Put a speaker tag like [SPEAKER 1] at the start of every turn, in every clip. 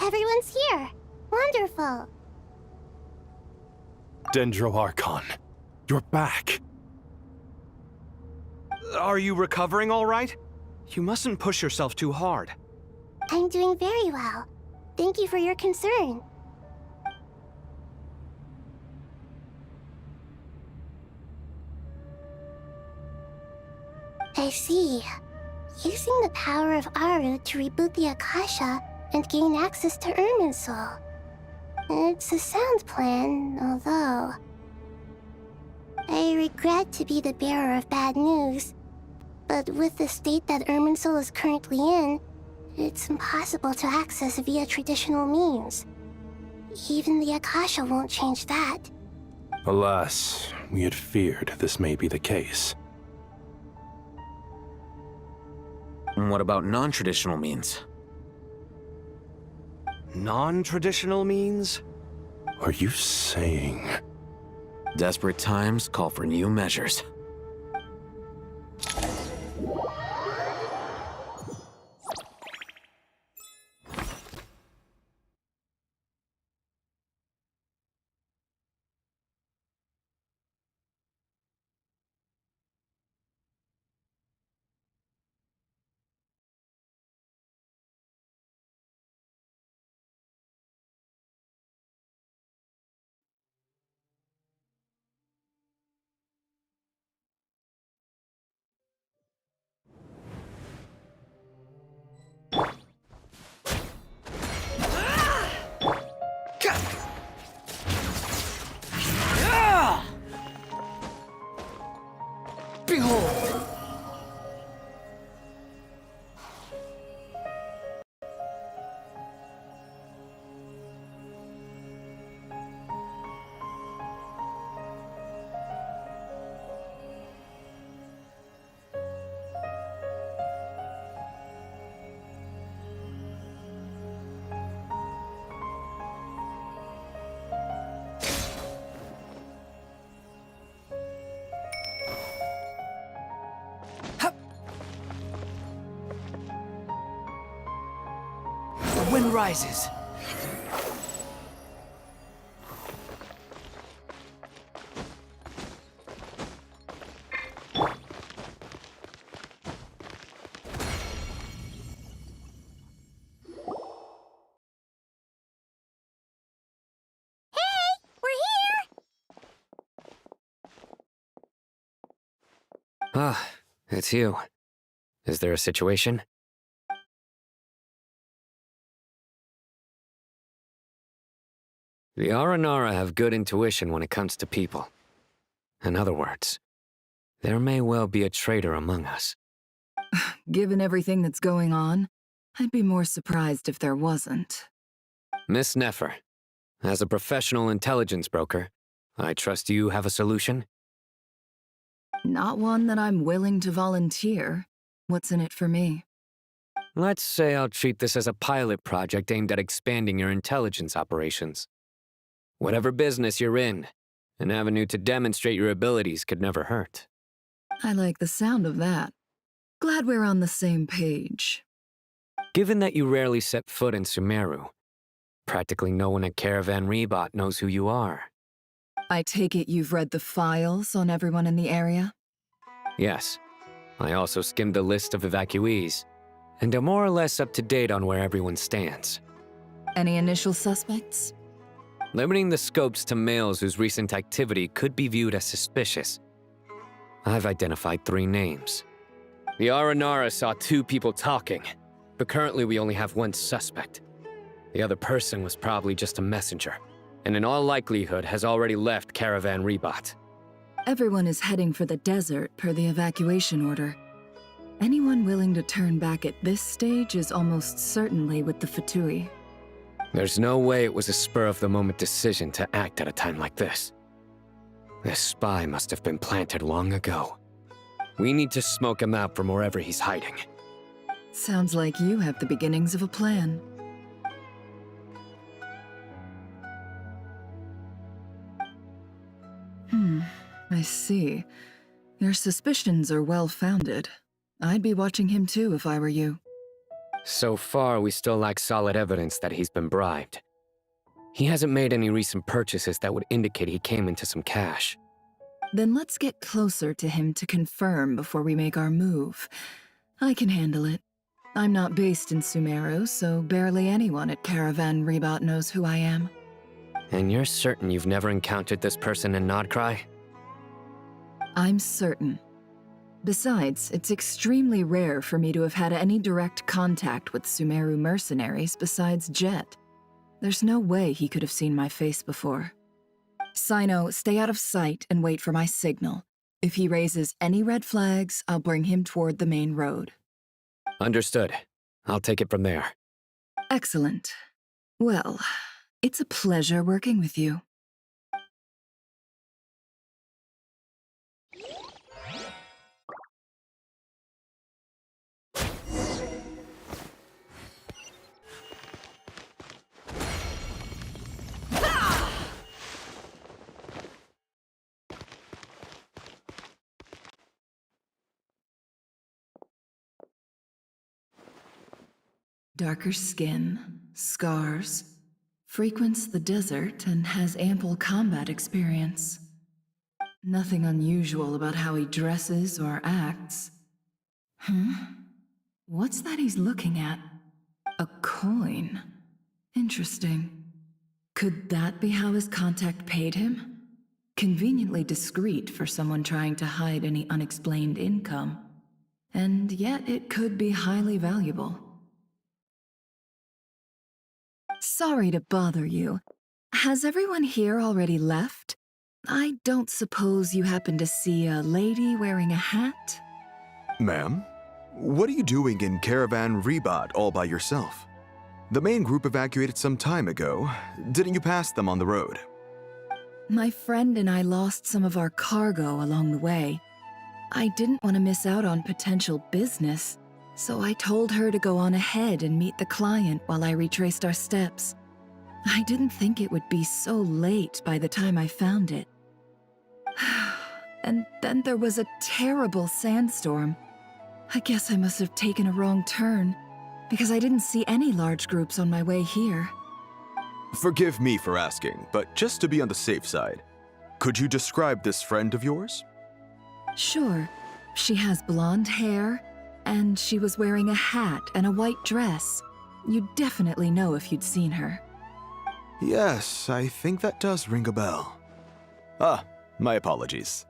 [SPEAKER 1] Everyone's here. Wonderful.
[SPEAKER 2] Dendro Archon, you're back.
[SPEAKER 3] Are you recovering all right? You mustn't push yourself too hard.
[SPEAKER 1] I'm doing very well. Thank you for your concern. I see. Using the power of Aru to reboot the Akasha and gain access to Irminsul. It's a sound plan, although... I regret to be the bearer of bad news, but with the state that Irminsul is currently in, it's impossible to access via traditional means. Even the Akasha won't change that.
[SPEAKER 2] Alas, we had feared this may be the case.
[SPEAKER 4] What about non-traditional means?
[SPEAKER 3] Non-traditional means?
[SPEAKER 2] Are you saying...
[SPEAKER 4] Desperate times call for new measures. Behold!
[SPEAKER 5] The wind rises.
[SPEAKER 4] Ah, it's you. Is there a situation? The Aranara have good intuition when it comes to people. In other words, there may well be a traitor among us.
[SPEAKER 6] Given everything that's going on, I'd be more surprised if there wasn't.
[SPEAKER 4] Miss Nefer, as a professional intelligence broker, I trust you have a solution?
[SPEAKER 6] Not one that I'm willing to volunteer. What's in it for me?
[SPEAKER 4] Let's say I'll treat this as a pilot project aimed at expanding your intelligence operations. Whatever business you're in, an avenue to demonstrate your abilities could never hurt.
[SPEAKER 6] I like the sound of that. Glad we're on the same page.
[SPEAKER 4] Given that you rarely set foot in Sumeru, practically no one at Caravan Rebot knows who you are.
[SPEAKER 6] I take it you've read the files on everyone in the area?
[SPEAKER 4] Yes. I also skimmed the list of evacuees, and am more or less up to date on where everyone stands.
[SPEAKER 6] Any initial suspects?
[SPEAKER 4] Limiting the scopes to males whose recent activity could be viewed as suspicious. I've identified 3 names. The Aranara saw 2 people talking, but currently we only have 1 suspect. The other person was probably just a messenger, and in all likelihood has already left Caravan Rebot.
[SPEAKER 6] Everyone is heading for the desert per the evacuation order. Anyone willing to turn back at this stage is almost certainly with the Fatui.
[SPEAKER 4] There's no way it was a spur-of-the-moment decision to act at a time like this. This spy must have been planted long ago. We need to smoke him out from wherever he's hiding.
[SPEAKER 6] Sounds like you have the beginnings of a plan. I see. Your suspicions are well-founded. I'd be watching him too if I were you.
[SPEAKER 4] So far, we still lack solid evidence that he's been bribed. He hasn't made any recent purchases that would indicate he came into some cash.
[SPEAKER 6] Then let's get closer to him to confirm before we make our move. I can handle it. I'm not based in Sumeru, so barely anyone at Caravan Rebot knows who I am.
[SPEAKER 4] And you're certain you've never encountered this person in Nodcry?
[SPEAKER 6] I'm certain. Besides, it's extremely rare for me to have had any direct contact with Sumeru mercenaries besides Jet. There's no way he could have seen my face before. Sino, stay out of sight and wait for my signal. If he raises any red flags, I'll bring him toward the main road.
[SPEAKER 4] Understood. I'll take it from there.
[SPEAKER 6] Excellent. Well, it's a pleasure working with you. Darker skin, scars, frequents the desert and has ample combat experience. Nothing unusual about how he dresses or acts. What's that he's looking at? A coin. Interesting. Could that be how his contact paid him? Conveniently discreet for someone trying to hide any unexplained income. And yet it could be highly valuable. Sorry to bother you. Has everyone here already left? I don't suppose you happen to see a lady wearing a hat?
[SPEAKER 7] Ma'am, what are you doing in Caravan Rebot all by yourself? The main group evacuated some time ago. Didn't you pass them on the road?
[SPEAKER 6] My friend and I lost some of our cargo along the way. I didn't want to miss out on potential business, so I told her to go on ahead and meet the client while I retraced our steps. I didn't think it would be so late by the time I found it. And then there was a terrible sandstorm. I guess I must have taken a wrong turn, because I didn't see any large groups on my way here.
[SPEAKER 7] Forgive me for asking, but just to be on the safe side, could you describe this friend of yours?
[SPEAKER 6] Sure. She has blonde hair, and she was wearing a hat and a white dress. You'd definitely know if you'd seen her.
[SPEAKER 7] Yes, I think that does ring a bell. Ah, my apologies.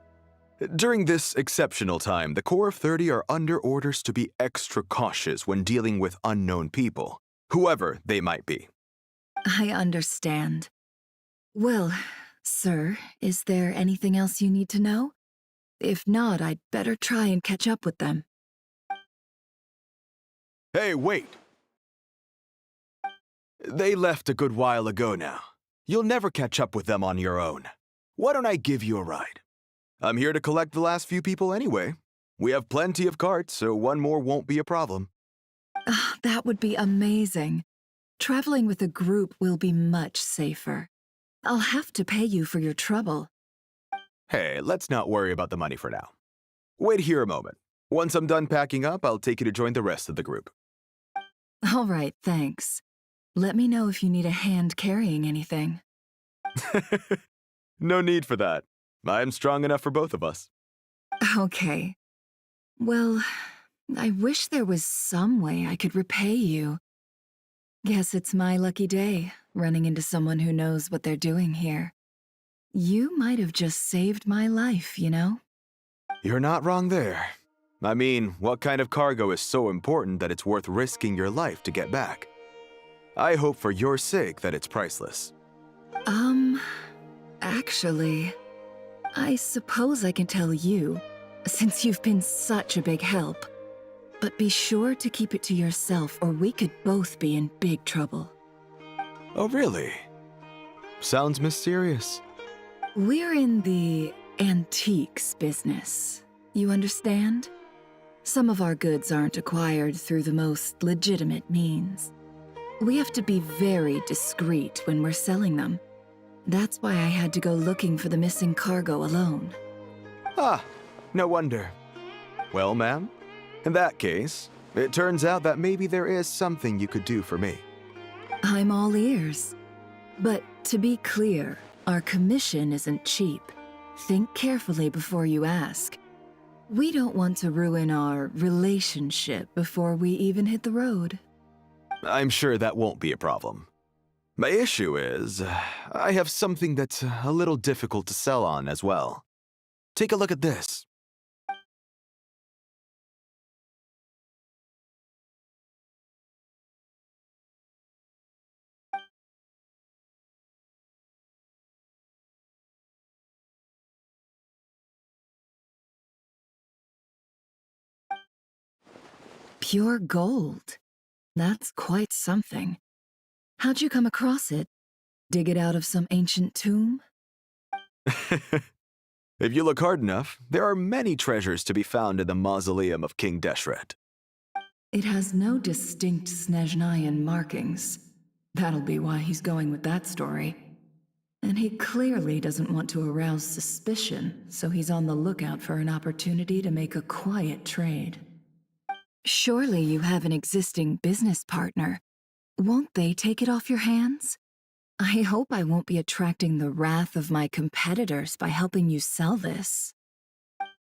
[SPEAKER 7] During this exceptional time, the Core of 30 are under orders to be extra cautious when dealing with unknown people, whoever they might be.
[SPEAKER 6] I understand. Well, sir, is there anything else you need to know? If not, I'd better try and catch up with them.
[SPEAKER 7] Hey, wait! They left a good while ago now. You'll never catch up with them on your own. Why don't I give you a ride? I'm here to collect the last few people anyway. We have plenty of carts, so one more won't be a problem.
[SPEAKER 6] That would be amazing. Traveling with a group will be much safer. I'll have to pay you for your trouble.
[SPEAKER 7] Hey, let's not worry about the money for now. Wait here a moment. Once I'm done packing up, I'll take you to join the rest of the group.
[SPEAKER 6] All right, thanks. Let me know if you need a hand carrying anything.
[SPEAKER 7] No need for that. I'm strong enough for both of us.
[SPEAKER 6] Okay. Well, I wish there was some way I could repay you. Guess it's my lucky day, running into someone who knows what they're doing here. You might have just saved my life, you know?
[SPEAKER 7] You're not wrong there. I mean, what kind of cargo is so important that it's worth risking your life to get back? I hope for your sake that it's priceless.
[SPEAKER 6] Actually, I suppose I can tell you, since you've been such a big help. But be sure to keep it to yourself, or we could both be in big trouble.
[SPEAKER 7] Oh, really? Sounds mysterious.
[SPEAKER 6] We're in the antiques business. You understand? Some of our goods aren't acquired through the most legitimate means. We have to be very discreet when we're selling them. That's why I had to go looking for the missing cargo alone.
[SPEAKER 7] Ah, no wonder. Well, ma'am, in that case, It turns out that maybe there is something you could do for me.
[SPEAKER 6] I'm all ears. But to be clear, our commission isn't cheap. Think carefully before you ask. We don't want to ruin our relationship before we even hit the road.
[SPEAKER 7] I'm sure that won't be a problem. My issue is, I have something that's a little difficult to sell on as well. Take a look at this.
[SPEAKER 6] Pure gold. That's quite something. How'd you come across it? Dig it out of some ancient tomb?
[SPEAKER 7] If you look hard enough, there are many treasures to be found in the mausoleum of King Deshret.
[SPEAKER 6] It has no distinct Snezhnayan markings. That'll be why he's going with that story. And he clearly doesn't want to arouse suspicion, so he's on the lookout for an opportunity to make a quiet trade. Surely you have an existing business partner. Won't they take it off your hands? I hope I won't be attracting the wrath of my competitors by helping you sell this.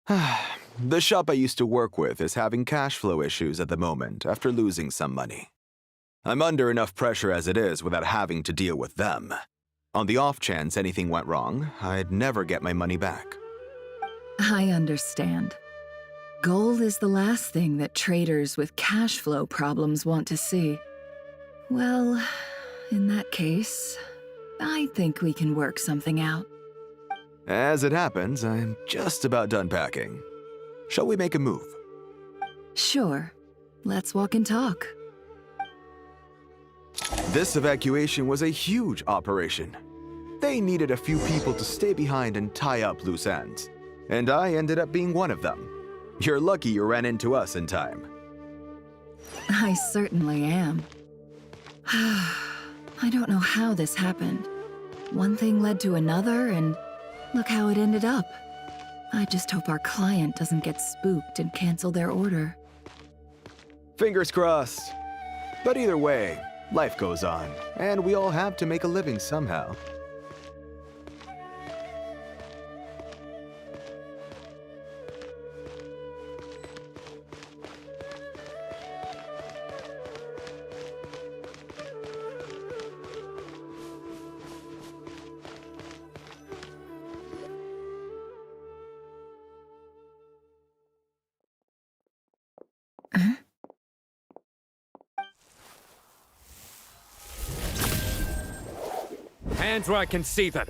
[SPEAKER 7] The shop I used to work with is having cash flow issues at the moment after losing some money. I'm under enough pressure as it is without having to deal with them. On the off chance anything went wrong, I'd never get my money back.
[SPEAKER 6] I understand. Gold is the last thing that traders with cash flow problems want to see. Well, in that case, I think we can work something out.
[SPEAKER 7] As it happens, I'm just about done packing. Shall we make a move?
[SPEAKER 6] Sure. Let's walk and talk.
[SPEAKER 7] This evacuation was a huge operation. They needed a few people to stay behind and tie up loose ends, and I ended up being one of them. You're lucky you ran into us in time.
[SPEAKER 6] I certainly am. I don't know how this happened. One thing led to another, and look how it ended up. I just hope our client doesn't get spooked and cancel their order.
[SPEAKER 7] Fingers crossed. But either way, life goes on, and we all have to make a living somehow.
[SPEAKER 4] Hands where I can see them.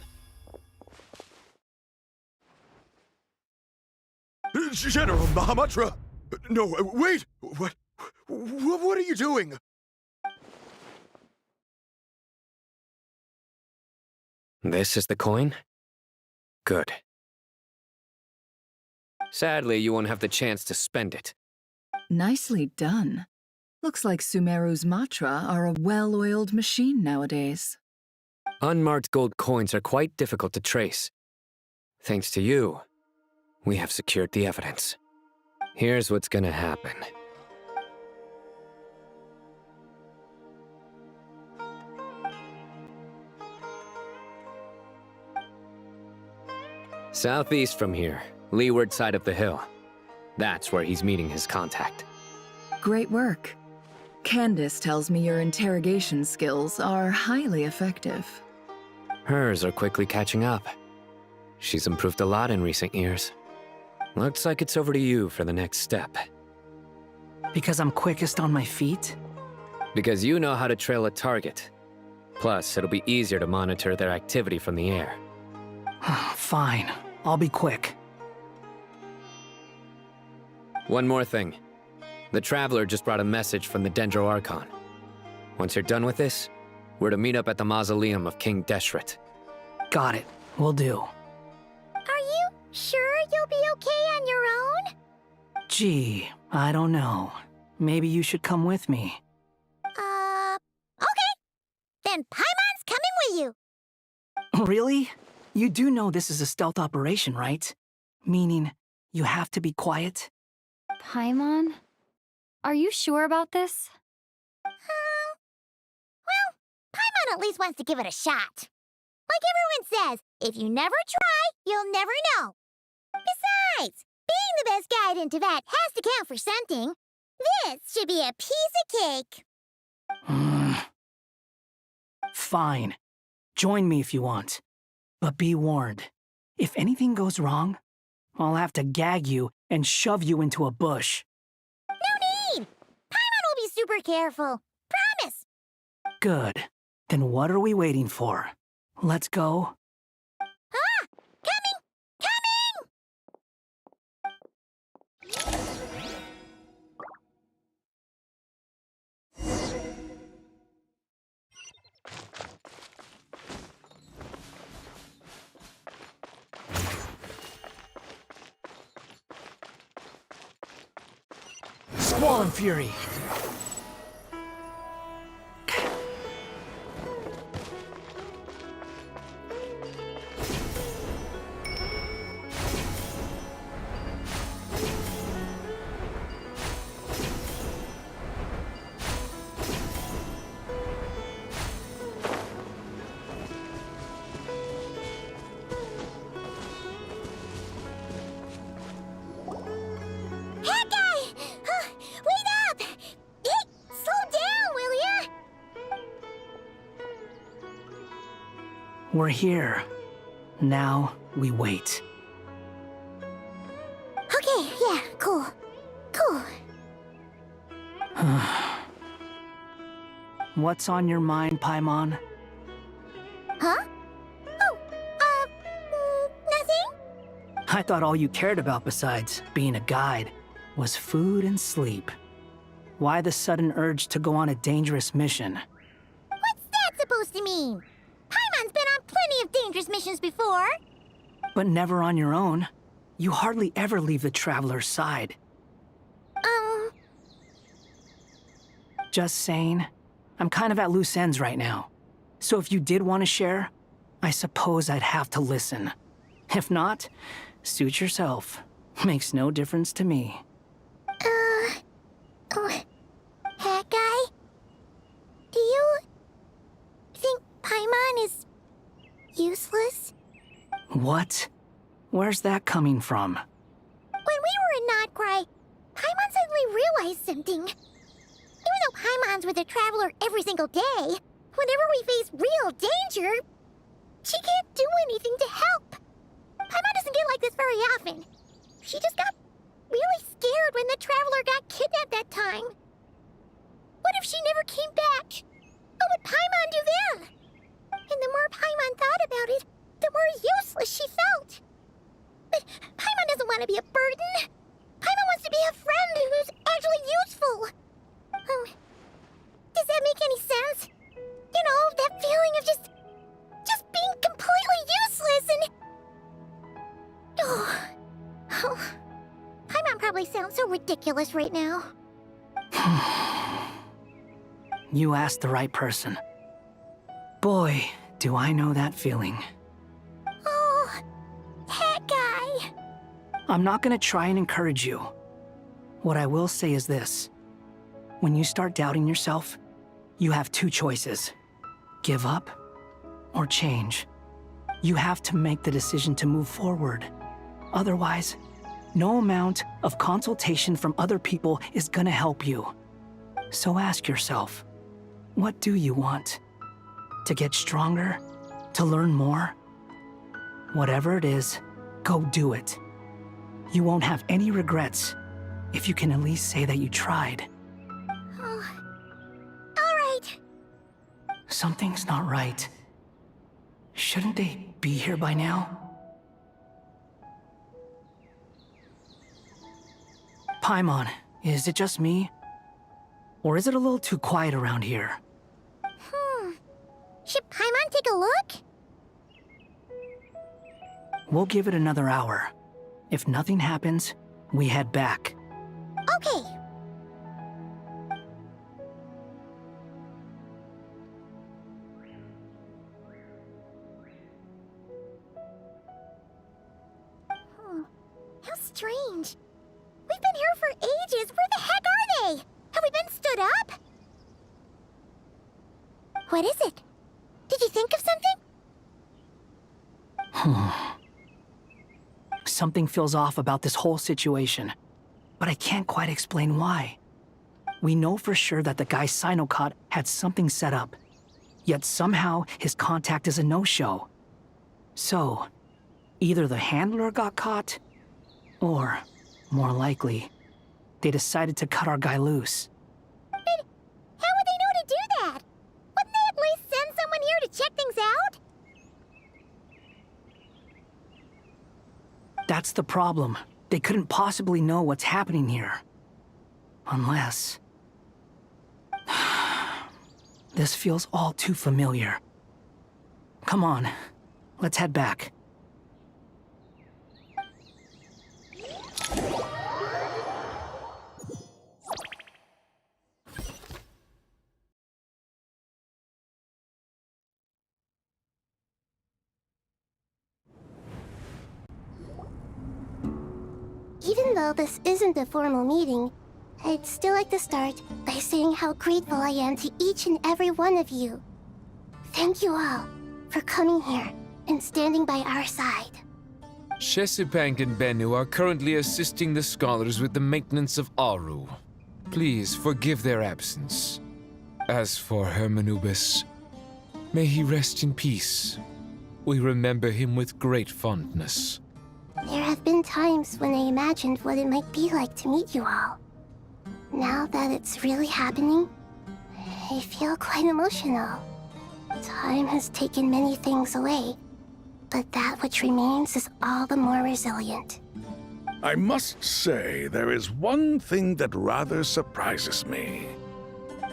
[SPEAKER 7] General Mahamatra! No, wait! What are you doing?
[SPEAKER 4] This is the coin? Good. Sadly, you won't have the chance to spend it.
[SPEAKER 6] Nicely done. Looks like Sumeru's Matra are a well-oiled machine nowadays.
[SPEAKER 4] Unmarked gold coins are quite difficult to trace. Thanks to you, we have secured the evidence. Here's what's gonna happen. Southeast from here, leeward side of the hill. That's where he's meeting his contact.
[SPEAKER 6] Great work. Candace tells me your interrogation skills are highly effective.
[SPEAKER 4] Hers are quickly catching up. She's improved a lot in recent years. Looks like it's over to you for the next step.
[SPEAKER 5] Because I'm quickest on my feet?
[SPEAKER 4] Because you know how to trail a target. Plus, it'll be easier to monitor their activity from the air.
[SPEAKER 5] Fine. I'll be quick.
[SPEAKER 4] One more thing. The Traveler just brought a message from the Dendro Archon. Once you're done with this, we're to meet up at the mausoleum of King Deshret.
[SPEAKER 5] Got it. Will do.
[SPEAKER 1] Are you sure you'll be okay on your own?
[SPEAKER 5] Gee, I don't know. Maybe you should come with me.
[SPEAKER 1] Okay. Then Paimon's coming with you.
[SPEAKER 5] Really? You do know this is a stealth operation, right? Meaning, you have to be quiet?
[SPEAKER 8] Paimon? Are you sure about this?
[SPEAKER 9] Well, Paimon at least wants to give it a shot. Like everyone says, if you never try, you'll never know. Besides, being the best guide in Tibet has to count for something. This should be a piece of cake.
[SPEAKER 5] Fine. Join me if you want. But be warned. If anything goes wrong, I'll have to gag you and shove you into a bush.
[SPEAKER 9] No need! Paimon will be super careful. Promise!
[SPEAKER 5] Good. Then what are we waiting for? Let's go.
[SPEAKER 9] Ah! Coming!
[SPEAKER 5] Squall and Fury. We're here. Now we wait.
[SPEAKER 9] Okay, yeah, cool. Cool.
[SPEAKER 5] What's on your mind, Paimon?
[SPEAKER 9] Huh? Oh, nothing?
[SPEAKER 5] I thought all you cared about besides being a guide was food and sleep. Why the sudden urge to go on a dangerous mission?
[SPEAKER 9] What's that supposed to mean? Paimon's been on plenty of dangerous missions before.
[SPEAKER 5] But never on your own. You hardly ever leave the Traveler's side. Just saying. I'm kind of at loose ends right now. So if you did want to share, I suppose I'd have to listen. If not, suit yourself. Makes no difference to me.
[SPEAKER 9] Hat guy? Do you think Paimon is useless?
[SPEAKER 5] What? Where's that coming from?
[SPEAKER 9] When we were in Notcry, Paimon suddenly realized something. Even though Paimon's with a Traveler every single day, whenever we face real danger, she can't do anything to help. Paimon doesn't get like this very often. She just got really scared when the Traveler got kidnapped that time. What if she never came back? What would Paimon do then? And the more Paimon thought about it, the more useless she felt. But Paimon doesn't want to be a burden. Paimon wants to be a friend who's actually useful. Does that make any sense? You know, that feeling of just being completely useless and... Oh. Paimon probably sounds so ridiculous right now.
[SPEAKER 5] You asked the right person. Boy, do I know that feeling.
[SPEAKER 9] Oh, that guy.
[SPEAKER 5] I'm not gonna try and encourage you. What I will say is this. When you start doubting yourself, you have two choices. Give up or change. You have to make the decision to move forward. Otherwise, no amount of consultation from other people is gonna help you. So ask yourself, what do you want? To get stronger? To learn more? Whatever it is, go do it. You won't have any regrets if you can at least say that you tried.
[SPEAKER 9] Oh. All right.
[SPEAKER 5] Something's not right. Shouldn't they be here by now? Paimon, is it just me? Or is it a little too quiet around here?
[SPEAKER 9] Should Paimon take a look?
[SPEAKER 5] We'll give it another hour. If nothing happens, we head back.
[SPEAKER 9] Okay. How strange. We've been here for ages. Where the heck are they? What is it? Did you think of something?
[SPEAKER 5] Something feels off about this whole situation, but I can't quite explain why. We know for sure that the guy Sinocot had something set up, yet somehow his contact is a no-show. So, either the handler got caught, or, more likely, they decided to cut our guy loose.
[SPEAKER 9] But how would they know to do that? Wouldn't they at least send someone here to check things out?
[SPEAKER 5] That's the problem. They couldn't possibly know what's happening here. Unless... This feels all too familiar. Come on, let's head back.
[SPEAKER 1] Even though this isn't a formal meeting, I'd still like to start by saying how grateful I am to each and every one of you. Thank you all for coming here and standing by our side.
[SPEAKER 8] Shesipank and Bennu are currently assisting the scholars with the maintenance of Aru. Please forgive their absence. As for Hermanubis, may he rest in peace. We remember him with great fondness.
[SPEAKER 1] There have been times when I imagined what it might be like to meet you all. Now that it's really happening, I feel quite emotional. Time has taken many things away, but that which remains is all the more resilient.
[SPEAKER 10] I must say, there is one thing that rather surprises me.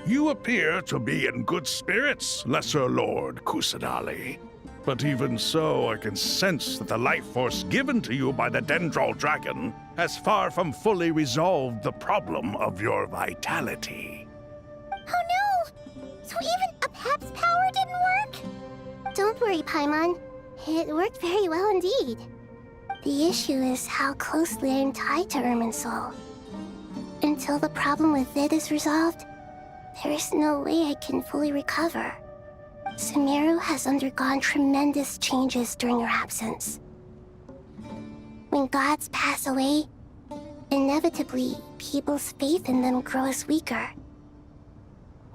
[SPEAKER 10] You appear to be in good spirits, Lesser Lord Kusadali. But even so, I can sense that the life force given to you by the Dendral Dragon has far from fully resolved the problem of your vitality.
[SPEAKER 9] Oh no! So even a Pep's power didn't work?
[SPEAKER 1] Don't worry, Paimon. It worked very well indeed. The issue is how closely I am tied to Irminsul. Until the problem with it is resolved, there is no way I can fully recover. Sumeru has undergone tremendous changes during her absence. When gods pass away, inevitably, people's faith in them grows weaker.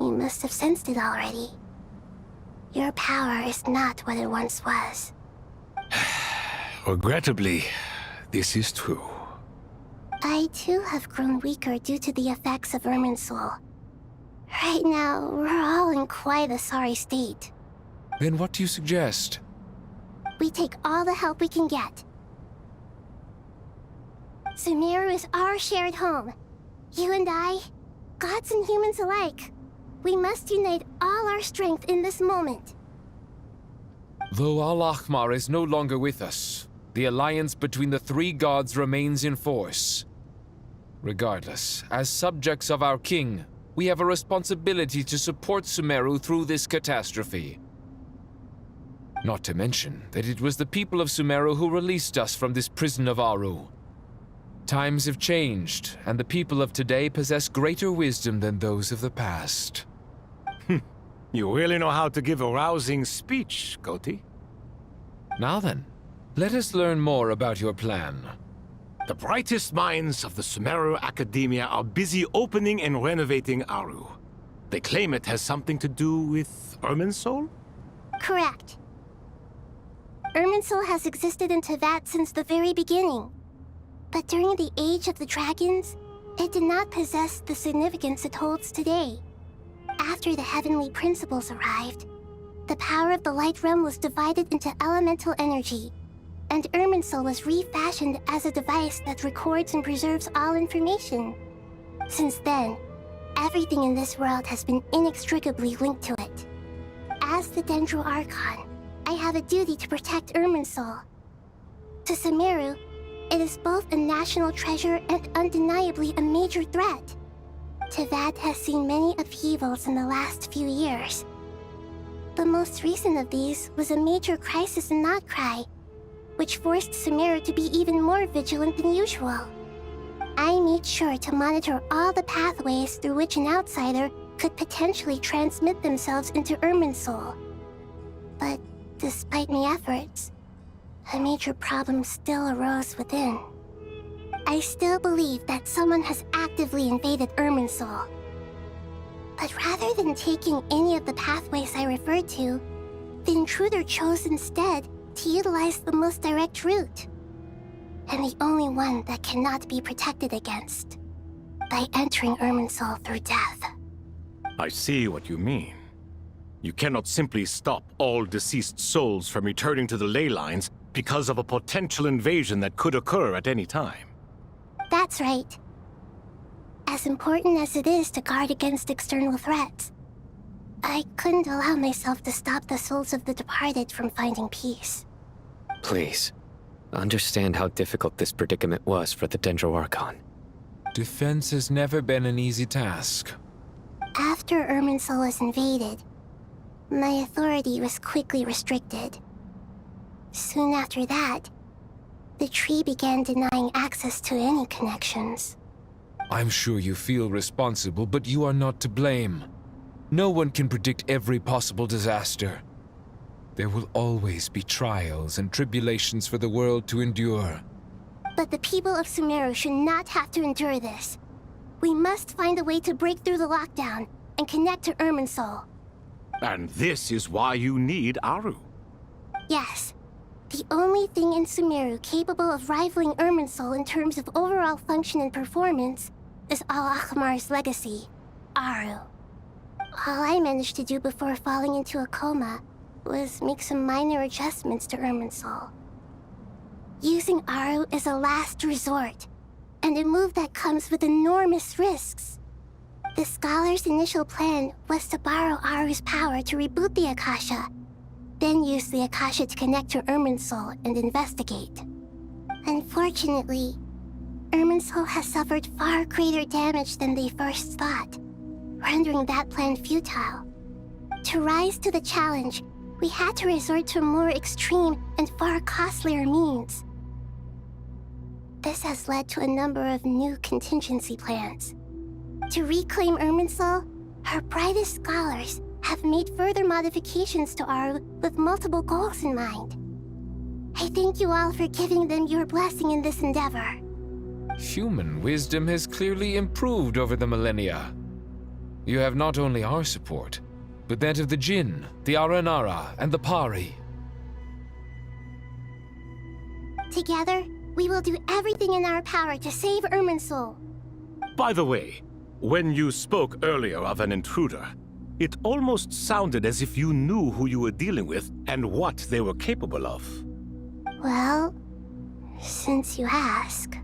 [SPEAKER 1] You must have sensed it already. Your power is not what it once was.
[SPEAKER 2] Regrettably, this is true.
[SPEAKER 1] I too have grown weaker due to the effects of Irminsul. Right now, we're all in quite a sorry state.
[SPEAKER 8] Then what do you suggest?
[SPEAKER 1] We take all the help we can get. Sumeru is our shared home. You and I, gods and humans alike. We must unite all our strength in this moment.
[SPEAKER 8] Though Al-Ahmar is no longer with us, the alliance between the three gods remains in force. Regardless, as subjects of our king, we have a responsibility to support Sumeru through this catastrophe. Not to mention that it was the people of Sumeru who released us from this prison of Aru. Times have changed, and the people of today possess greater wisdom than those of the past.
[SPEAKER 11] You really know how to give a rousing speech, Koti.
[SPEAKER 8] Now then, let us learn more about your plan.
[SPEAKER 11] The brightest minds of the Sumeru Academia are busy opening and renovating Aru. They claim it has something to do with Irminsul?
[SPEAKER 1] Correct. Irminsul has existed in Teyvat since the very beginning. But during the Age of the Dragons, it did not possess the significance it holds today. After the heavenly principles arrived, the power of the Light Realm was divided into elemental energy, and Irminsul was refashioned as a device that records and preserves all information. Since then, everything in this world has been inextricably linked to it. As the Dendral Archon, I have a duty to protect Irminsul. To Sumeru, it is both a national treasure and undeniably a major threat. Teyvat has seen many upheavals in the last few years. The most recent of these was a major crisis in Notcry, which forced Sumeru to be even more vigilant than usual. I made sure to monitor all the pathways through which an outsider could potentially transmit themselves into Irminsul. But despite my efforts, a major problem still arose within. I still believe that someone has actively invaded Irminsul. But rather than taking any of the pathways I referred to, the intruder chose instead to utilize the most direct route, and the only one that cannot be protected against, by entering Irminsul through death.
[SPEAKER 11] I see what you mean. You cannot simply stop all deceased souls from returning to the ley lines because of a potential invasion that could occur at any time.
[SPEAKER 1] That's right. As important as it is to guard against external threats, I couldn't allow myself to stop the souls of the departed from finding peace.
[SPEAKER 4] Please, understand how difficult this predicament was for the Dendro Archon.
[SPEAKER 8] Defense has never been an easy task.
[SPEAKER 1] After Irminsul was invaded, my authority was quickly restricted. Soon after that, the tree began denying access to any connections.
[SPEAKER 8] I'm sure you feel responsible, but you are not to blame. No one can predict every possible disaster. There will always be trials and tribulations for the world to endure.
[SPEAKER 1] But the people of Sumeru should not have to endure this. We must find a way to break through the lockdown and connect to Irminsul.
[SPEAKER 11] And this is why you need Aru.
[SPEAKER 1] Yes. The only thing in Sumeru capable of rivaling Irminsul in terms of overall function and performance is Al-Akhmar's legacy, Aru. All I managed to do before falling into a coma was make some minor adjustments to Irminsul. Using Aru is a last resort, and a move that comes with enormous risks. The Scholar's initial plan was to borrow Aru's power to reboot the Akasha, then use the Akasha to connect to Irminsul and investigate. Unfortunately, Irminsul has suffered far greater damage than they first thought, rendering that plan futile. To rise to the challenge, we had to resort to more extreme and far costlier means. This has led to a number of new contingency plans. To reclaim Irminsul, our brightest scholars have made further modifications to Aru with multiple goals in mind. I thank you all for giving them your blessing in this endeavor.
[SPEAKER 8] Human wisdom has clearly improved over the millennia. You have not only our support, but that of the Jinn, the Aranara, and the Pari.
[SPEAKER 1] Together, we will do everything in our power to save Irminsul.
[SPEAKER 11] By the way, when you spoke earlier of an intruder, it almost sounded as if you knew who you were dealing with and what they were capable of.
[SPEAKER 1] Well, since you ask.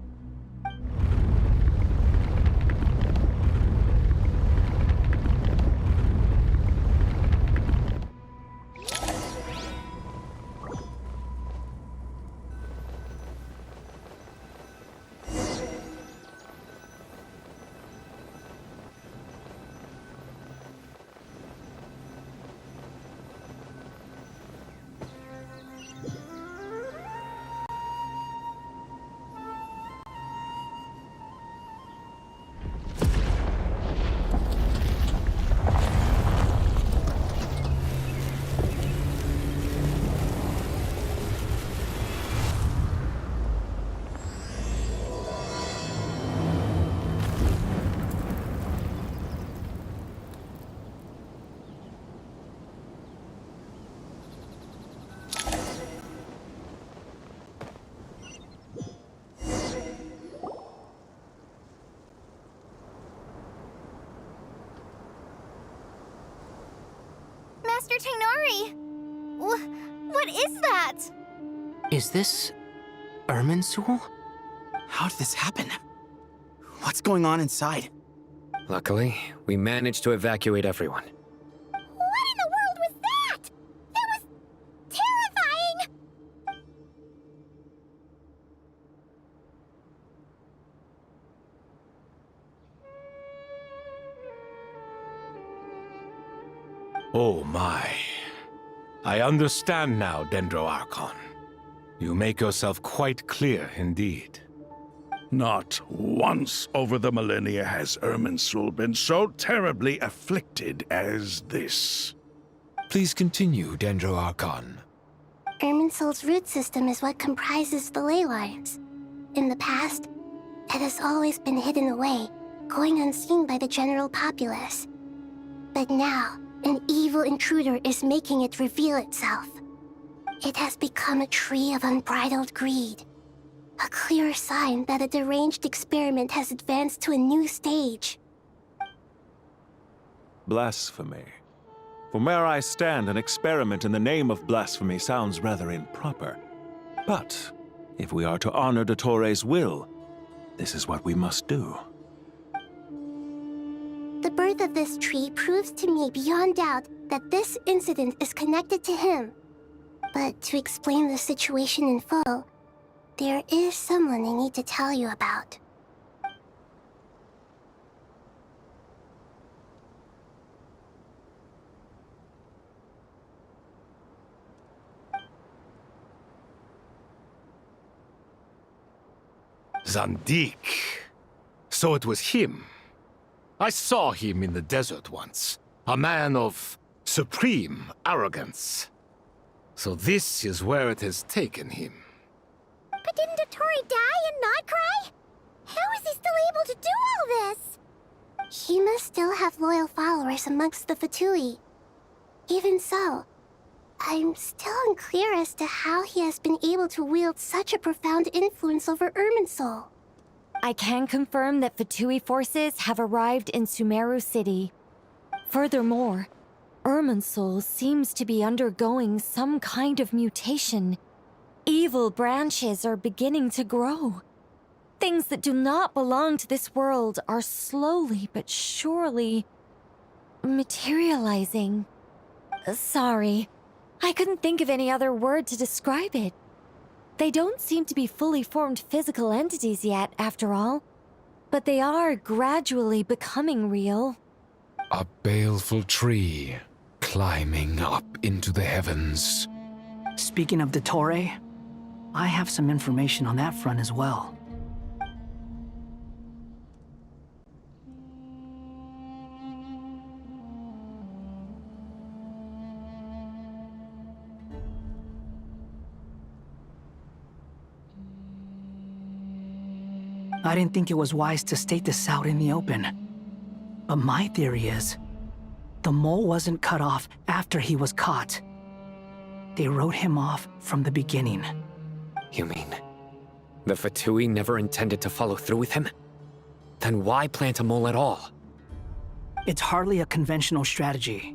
[SPEAKER 9] Master Tainari! What is that?
[SPEAKER 5] Is this Irminsul? How did this happen? What's going on inside?
[SPEAKER 4] Luckily, we managed to evacuate everyone.
[SPEAKER 9] What in the world was that? That was terrifying!
[SPEAKER 11] Oh my. I understand now, Dendro Archon. You make yourself quite clear indeed.
[SPEAKER 10] Not once over the millennia has Irminsul been so terribly afflicted as this.
[SPEAKER 8] Please continue, Dendro Archon.
[SPEAKER 1] Irminsul's root system is what comprises the ley lines. In the past, it has always been hidden away, going unseen by the general populace. But now, an evil intruder is making it reveal itself. It has become a tree of unbridled greed. A clear sign that a deranged experiment has advanced to a new stage.
[SPEAKER 12] Blasphemy. From where I stand, an experiment in the name of blasphemy sounds rather improper. But if we are to honor Dottores' will, this is what we must do.
[SPEAKER 1] The birth of this tree proves to me beyond doubt that this incident is connected to him. But to explain the situation in full, there is someone I need to tell you about.
[SPEAKER 11] Zandik. So it was him. I saw him in the desert once. A man of supreme arrogance. So this is where it has taken him.
[SPEAKER 9] But didn't Dottore die and not cry? How is he still able to do all this?
[SPEAKER 1] He must still have loyal followers amongst the Fatui. Even so, I'm still unclear as to how he has been able to wield such a profound influence over Irminsul.
[SPEAKER 13] I can confirm that Fatui forces have arrived in Sumeru City. Furthermore, Irminsul seems to be undergoing some kind of mutation. Evil branches are beginning to grow. Things that do not belong to this world are slowly but surely materializing. Sorry, I couldn't think of any other word to describe it. They don't seem to be fully formed physical entities yet, after all. But they are gradually becoming real.
[SPEAKER 8] A baleful tree climbing up into the heavens.
[SPEAKER 5] Speaking of Dottore, I have some information on that front as well. I didn't think it was wise to state this out in the open. But my theory is, the mole wasn't cut off after he was caught. They wrote him off from the beginning.
[SPEAKER 4] You mean, the Fatui never intended to follow through with him? Then why plant a mole at all?
[SPEAKER 5] It's hardly a conventional strategy,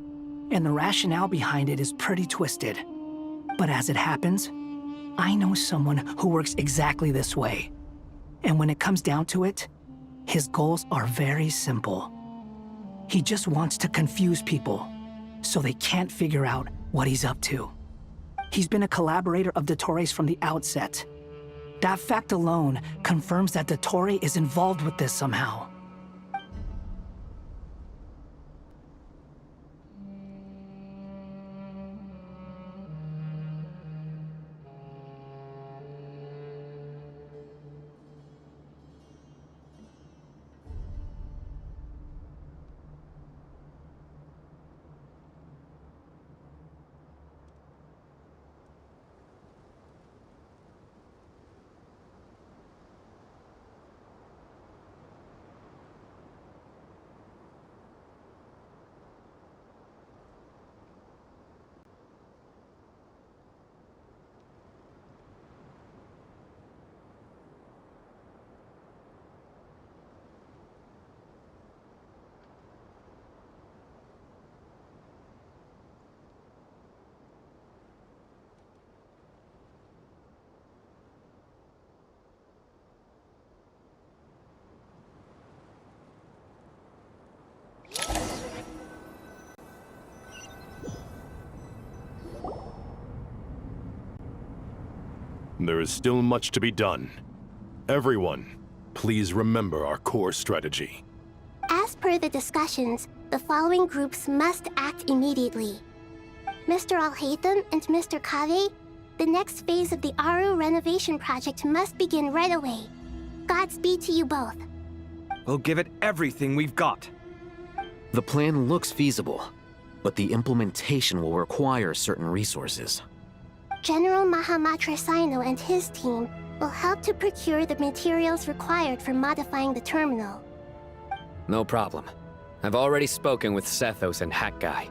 [SPEAKER 5] and the rationale behind it is pretty twisted. But as it happens, I know someone who works exactly this way. And when it comes down to it, his goals are very simple. He just wants to confuse people, so they can't figure out what he's up to. He's been a collaborator of Dottore's from the outset. That fact alone confirms that Dottore is involved with this somehow.
[SPEAKER 2] There is still much to be done. Everyone, please remember our core strategy.
[SPEAKER 1] As per the discussions, the following groups must act immediately. Mr. Alhaitham and Mr. Kave, the next phase of the Aru renovation project must begin right away. Godspeed to you both.
[SPEAKER 3] We'll give it everything we've got.
[SPEAKER 14] The plan looks feasible, but the implementation will require certain resources.
[SPEAKER 1] General Mahamatra Sino and his team will help to procure the materials required for modifying the terminal.
[SPEAKER 4] No problem. I've already spoken with Sethos and Hat Guy,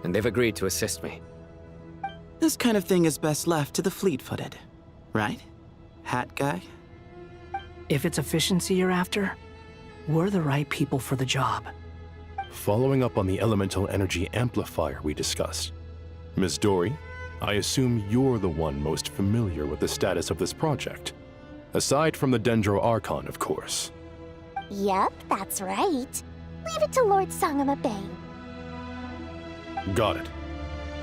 [SPEAKER 4] and they've agreed to assist me.
[SPEAKER 15] This kind of thing is best left to the fleet-footed, right? Hat Guy?
[SPEAKER 5] If it's efficiency you're after, we're the right people for the job.
[SPEAKER 2] Following up on the elemental energy amplifier we discussed, Ms. Dory, I assume you're the one most familiar with the status of this project. Aside from the Dendro Archon, of course.
[SPEAKER 9] Yep, that's right. Leave it to Lord Sangama Bay.
[SPEAKER 2] Got it.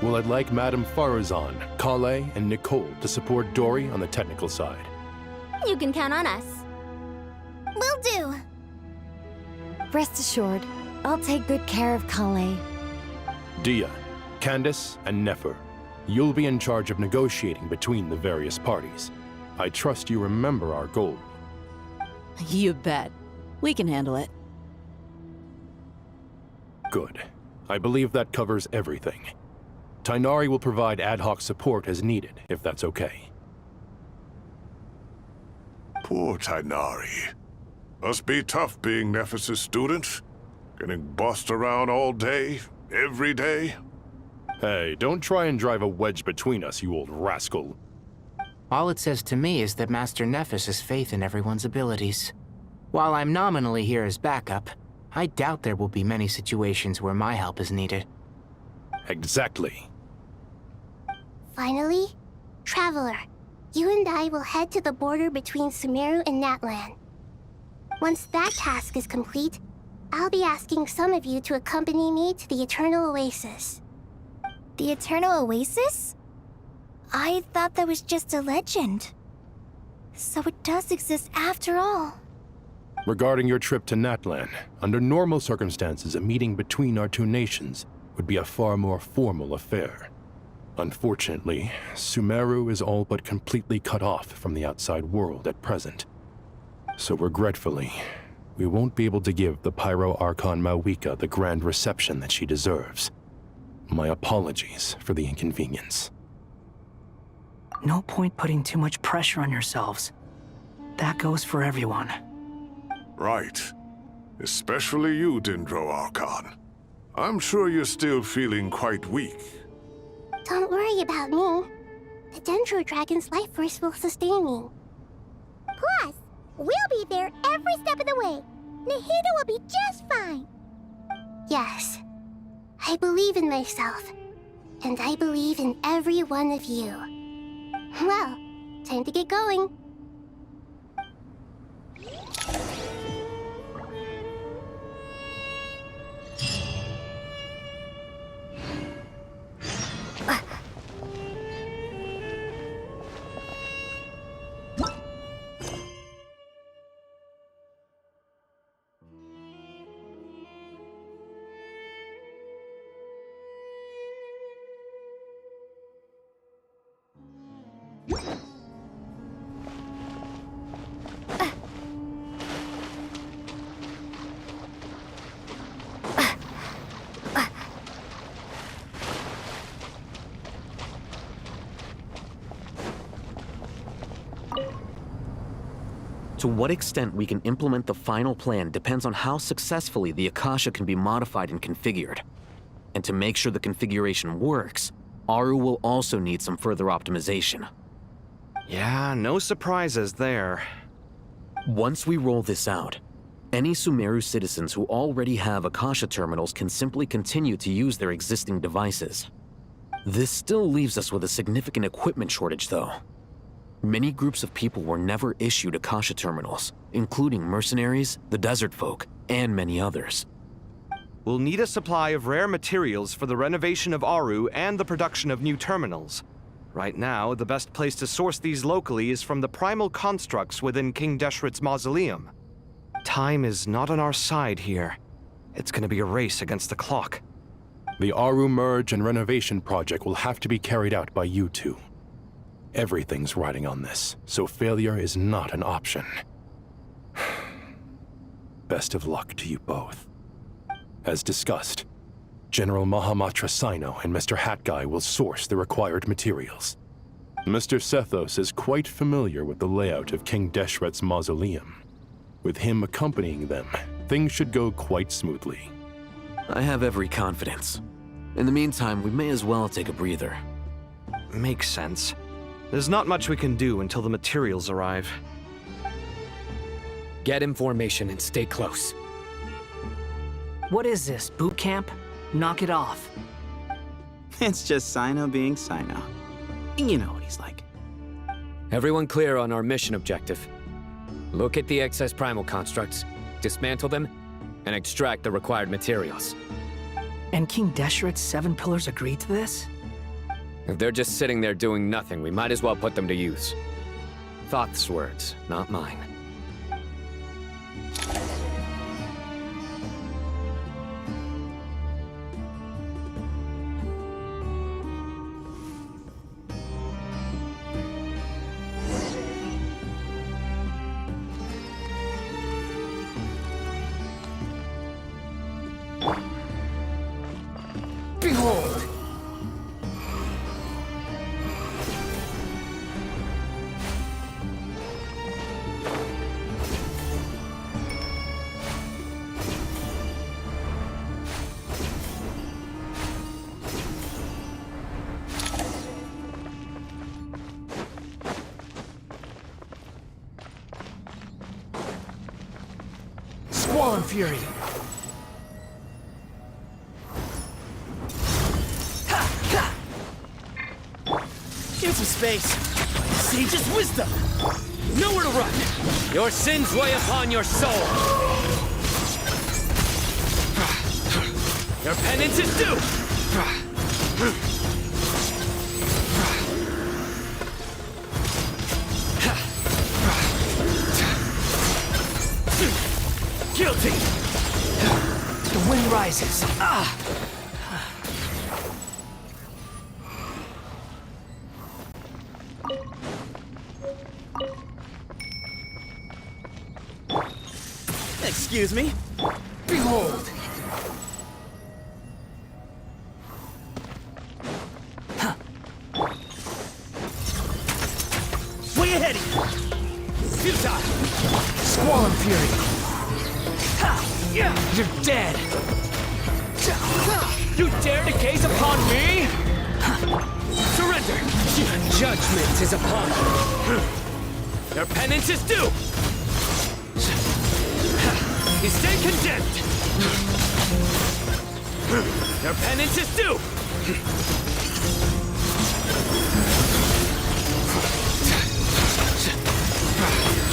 [SPEAKER 2] Well, I'd like Madame Farazan, Kale, and Nicole to support Dory on the technical side.
[SPEAKER 9] You can count on us. Will do.
[SPEAKER 13] Rest assured, I'll take good care of Kale.
[SPEAKER 2] Dia, Candace, and Nefer, you'll be in charge of negotiating between the various parties. I trust you remember our goal.
[SPEAKER 16] You bet. We can handle it.
[SPEAKER 2] Good. I believe that covers everything. Tainari will provide ad hoc support as needed, if that's okay.
[SPEAKER 10] Poor Tainari. Must be tough being Nephis' student. Getting bossed around all day, every day.
[SPEAKER 2] Hey, don't try and drive a wedge between us, you old rascal.
[SPEAKER 17] All it says to me is that Master Nephis has faith in everyone's abilities. While I'm nominally here as backup, I doubt there will be many situations where my help is needed.
[SPEAKER 2] Exactly.
[SPEAKER 1] Finally, Traveler, you and I will head to the border between Sumeru and Natlan. Once that task is complete, I'll be asking some of you to accompany me to the Eternal Oasis.
[SPEAKER 9] The Eternal Oasis? I thought that was just a legend. So it does exist after all.
[SPEAKER 2] Regarding your trip to Natlan, under normal circumstances, a meeting between our two nations would be a far more formal affair. Unfortunately, Sumeru is all but completely cut off from the outside world at present. So regretfully, we won't be able to give the Pyro Archon Mawika the grand reception that she deserves. My apologies for the inconvenience.
[SPEAKER 5] No point putting too much pressure on yourselves. That goes for everyone.
[SPEAKER 10] Right. Especially you, Dendro Archon. I'm sure you're still feeling quite weak.
[SPEAKER 1] Don't worry about me. The Dendro Dragon's life force will sustain me.
[SPEAKER 9] Plus, we'll be there every step of the way. Nahida will be just fine.
[SPEAKER 1] Yes. I believe in myself. And I believe in every one of you. Well, time to get going.
[SPEAKER 14] To what extent we can implement the final plan depends on how successfully the Akasha can be modified and configured. And to make sure the configuration works, Aru will also need some further optimization.
[SPEAKER 3] Yeah, no surprises there.
[SPEAKER 14] Once we roll this out, any Sumeru citizens who already have Akasha terminals can simply continue to use their existing devices. This still leaves us with a significant equipment shortage, though. Many groups of people were never issued Akasha terminals, including mercenaries, the desert folk, and many others.
[SPEAKER 3] We'll need a supply of rare materials for the renovation of Aru and the production of new terminals. Right now, the best place to source these locally is from the primal constructs within King Deshret's mausoleum. Time is not on our side here. It's gonna be a race against the clock.
[SPEAKER 2] The Aru merge and renovation project will have to be carried out by you two. Everything's riding on this, so failure is not an option. Best of luck to you both. As discussed, General Mahamatra Sino and Mr. Hat Guy will source the required materials. Mr. Sethos is quite familiar with the layout of King Deshret's mausoleum. With him accompanying them, things should go quite smoothly.
[SPEAKER 14] I have every confidence. In the meantime, we may as well take a breather.
[SPEAKER 3] Makes sense. There's not much we can do until the materials arrive.
[SPEAKER 4] Get information and stay close.
[SPEAKER 5] What is this, boot camp? Knock it off.
[SPEAKER 15] It's just Sino being Sino. You know what he's like.
[SPEAKER 4] Everyone clear on our mission objective. Look at the excess primal constructs, dismantle them, and extract the required materials.
[SPEAKER 5] And King Deshret's 7 pillars agreed to this?
[SPEAKER 4] If they're just sitting there doing nothing, we might as well put them to use. Thoth's words, not mine.
[SPEAKER 5] Behold! Squall and Fury!
[SPEAKER 18] Give some space. Sage's wisdom. Nowhere to run.
[SPEAKER 4] Your sins weigh upon your soul. Your penance is due.
[SPEAKER 18] Guilty.
[SPEAKER 5] The wind rises.
[SPEAKER 18] Excuse me.
[SPEAKER 5] Behold!
[SPEAKER 18] Way ahead of you. Futile.
[SPEAKER 5] Squall and Fury! You're dead!
[SPEAKER 18] You dare to gaze upon me?
[SPEAKER 4] Surrender! Judgment is upon you. Your penance is due! You stay condemned! Your penance is due!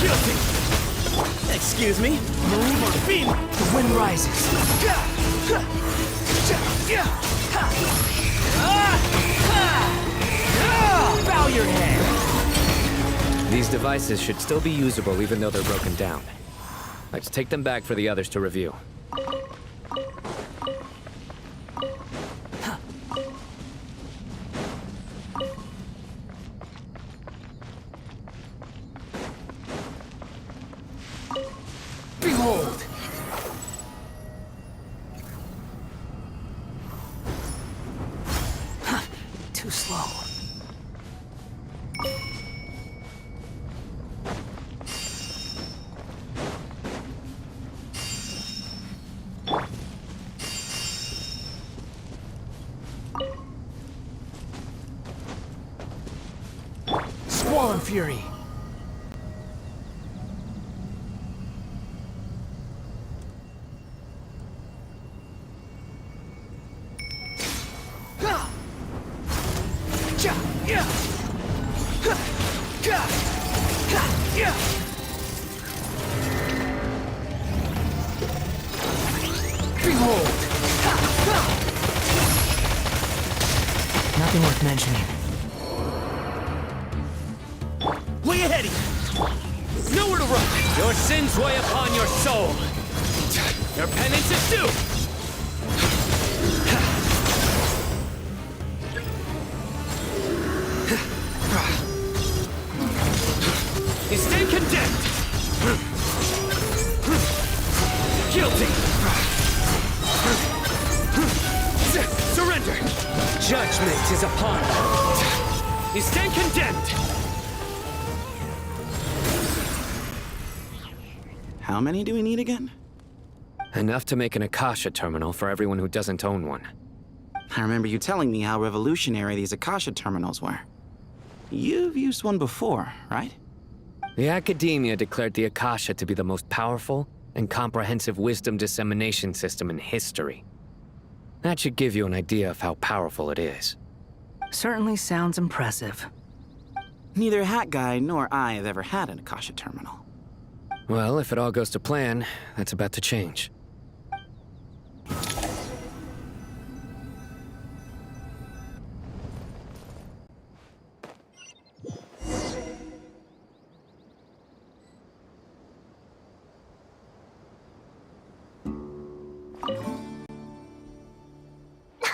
[SPEAKER 18] Guilty. Excuse me. Move or be.
[SPEAKER 5] The wind rises. Bow your head!
[SPEAKER 4] These devices should still be usable even though they're broken down. Let's take them back for the others to review.
[SPEAKER 5] Behold! Too slow. Squall and Fury! Behold! Nothing worth mentioning.
[SPEAKER 18] Way ahead of you. Nowhere to run.
[SPEAKER 4] Your sins weigh upon your soul. Your penance is due. You stay condemned. Judgment is upon you. You stand condemned!
[SPEAKER 15] How many do we need again?
[SPEAKER 4] Enough to make an Akasha terminal for everyone who doesn't own one.
[SPEAKER 15] I remember you telling me how revolutionary these Akasha terminals were. You've used one before, right?
[SPEAKER 4] The academia declared the Akasha to be the most powerful and comprehensive wisdom dissemination system in history. That should give you an idea of how powerful it is.
[SPEAKER 5] Certainly sounds impressive.
[SPEAKER 15] Neither Hat Guy nor I have ever had an Akasha terminal.
[SPEAKER 4] Well, if it all goes to plan, that's about to change.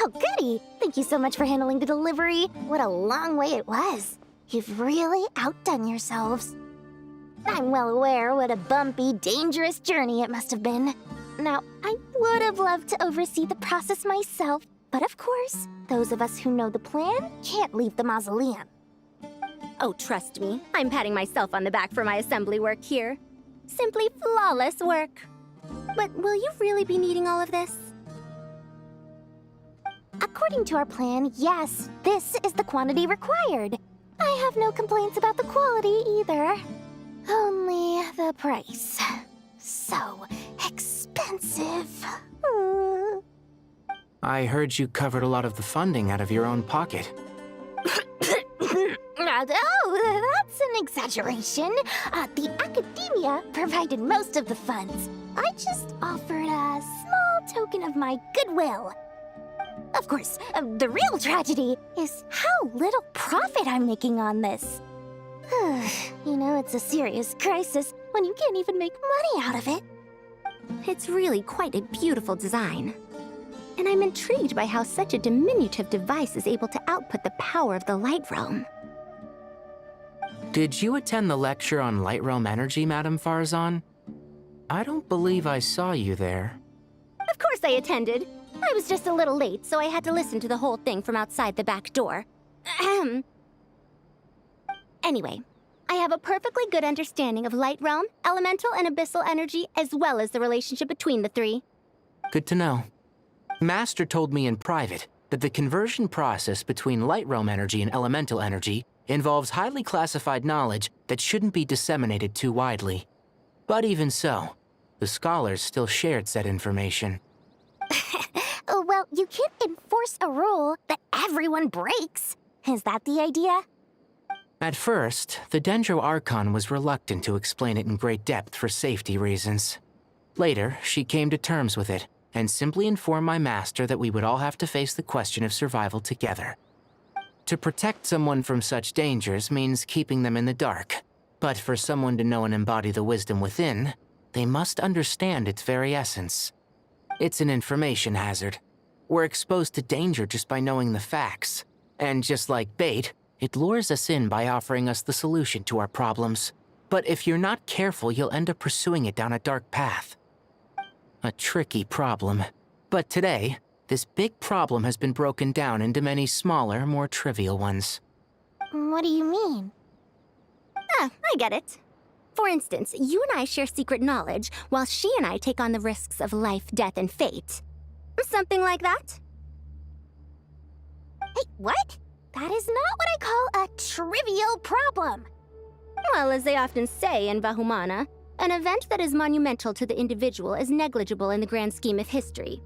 [SPEAKER 9] Oh, goody! Thank you so much for handling the delivery. What a long way it was. You've really outdone yourselves. I'm well aware what a bumpy, dangerous journey it must have been. Now, I would have loved to oversee the process myself, but of course, those of us who know the plan can't leave the mausoleum.
[SPEAKER 19] Oh, trust me, I'm patting myself on the back for my assembly work here. Simply flawless work. But will you really be needing all of this?
[SPEAKER 9] According to our plan, yes, this is the quantity required. I have no complaints about the quality either. Only the price. So expensive.
[SPEAKER 17] I heard you covered a lot of the funding out of your own pocket.
[SPEAKER 9] Oh, that's an exaggeration. The academia provided most of the funds. I just offered a small token of my goodwill. Of course, the real tragedy is how little profit I'm making on this. You know, it's a serious crisis when you can't even make money out of it.
[SPEAKER 19] It's really quite a beautiful design. And I'm intrigued by how such a diminutive device is able to output the power of the Light Realm.
[SPEAKER 17] Did you attend the lecture on Light Realm energy, Madame Farzan? I don't believe I saw you there.
[SPEAKER 19] Of course I attended. I was just a little late, so I had to listen to the whole thing from outside the back door. Ahem. Anyway, I have a perfectly good understanding of Light Realm, elemental and abyssal energy, as well as the relationship between the three.
[SPEAKER 17] Good to know. Master told me in private that the conversion process between Light Realm energy and elemental energy involves highly classified knowledge that shouldn't be disseminated too widely. But even so, the scholars still shared said information.
[SPEAKER 9] Well, you can't enforce a rule that everyone breaks. Is that the idea?
[SPEAKER 17] At first, the Dendro Archon was reluctant to explain it in great depth for safety reasons. Later, she came to terms with it, and simply informed my master that we would all have to face the question of survival together. To protect someone from such dangers means keeping them in the dark, but for someone to know and embody the wisdom within, they must understand its very essence. It's an information hazard. We're exposed to danger just by knowing the facts, and just like bait, it lures us in by offering us the solution to our problems. But if you're not careful, you'll end up pursuing it down a dark path. A tricky problem. But today, this big problem has been broken down into many smaller, more trivial ones.
[SPEAKER 9] What do you mean?
[SPEAKER 19] Ah, I get it. For instance, you and I share secret knowledge, while she and I take on the risks of life, death, and fate. Something like that?
[SPEAKER 9] Hey, what? That is not what I call a trivial problem.
[SPEAKER 19] Well, as they often say in Bahumana, an event that is monumental to the individual is negligible in the grand scheme of history.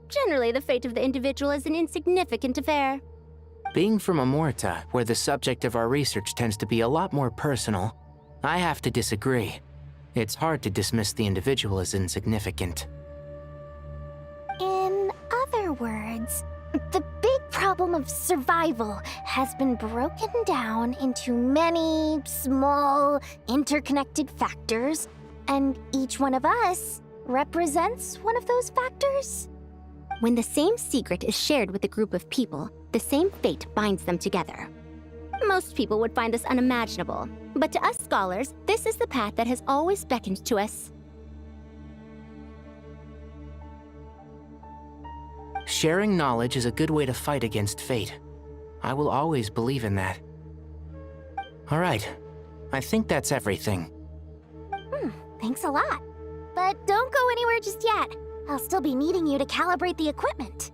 [SPEAKER 19] Generally, the fate of the individual is an insignificant affair.
[SPEAKER 17] Being from Amorta, where the subject of our research tends to be a lot more personal, I have to disagree. It's hard to dismiss the individual as insignificant.
[SPEAKER 9] In other words, the big problem of survival has been broken down into many small, interconnected factors, and each one of us represents one of those factors.
[SPEAKER 19] When the same secret is shared with a group of people, the same fate binds them together. Most people would find this unimaginable, but to us scholars, this is the path that has always beckoned to us.
[SPEAKER 17] Sharing knowledge is a good way to fight against fate. I will always believe in that. Alright, I think that's everything.
[SPEAKER 9] Thanks a lot. But don't go anywhere just yet. I'll still be needing you to calibrate the equipment.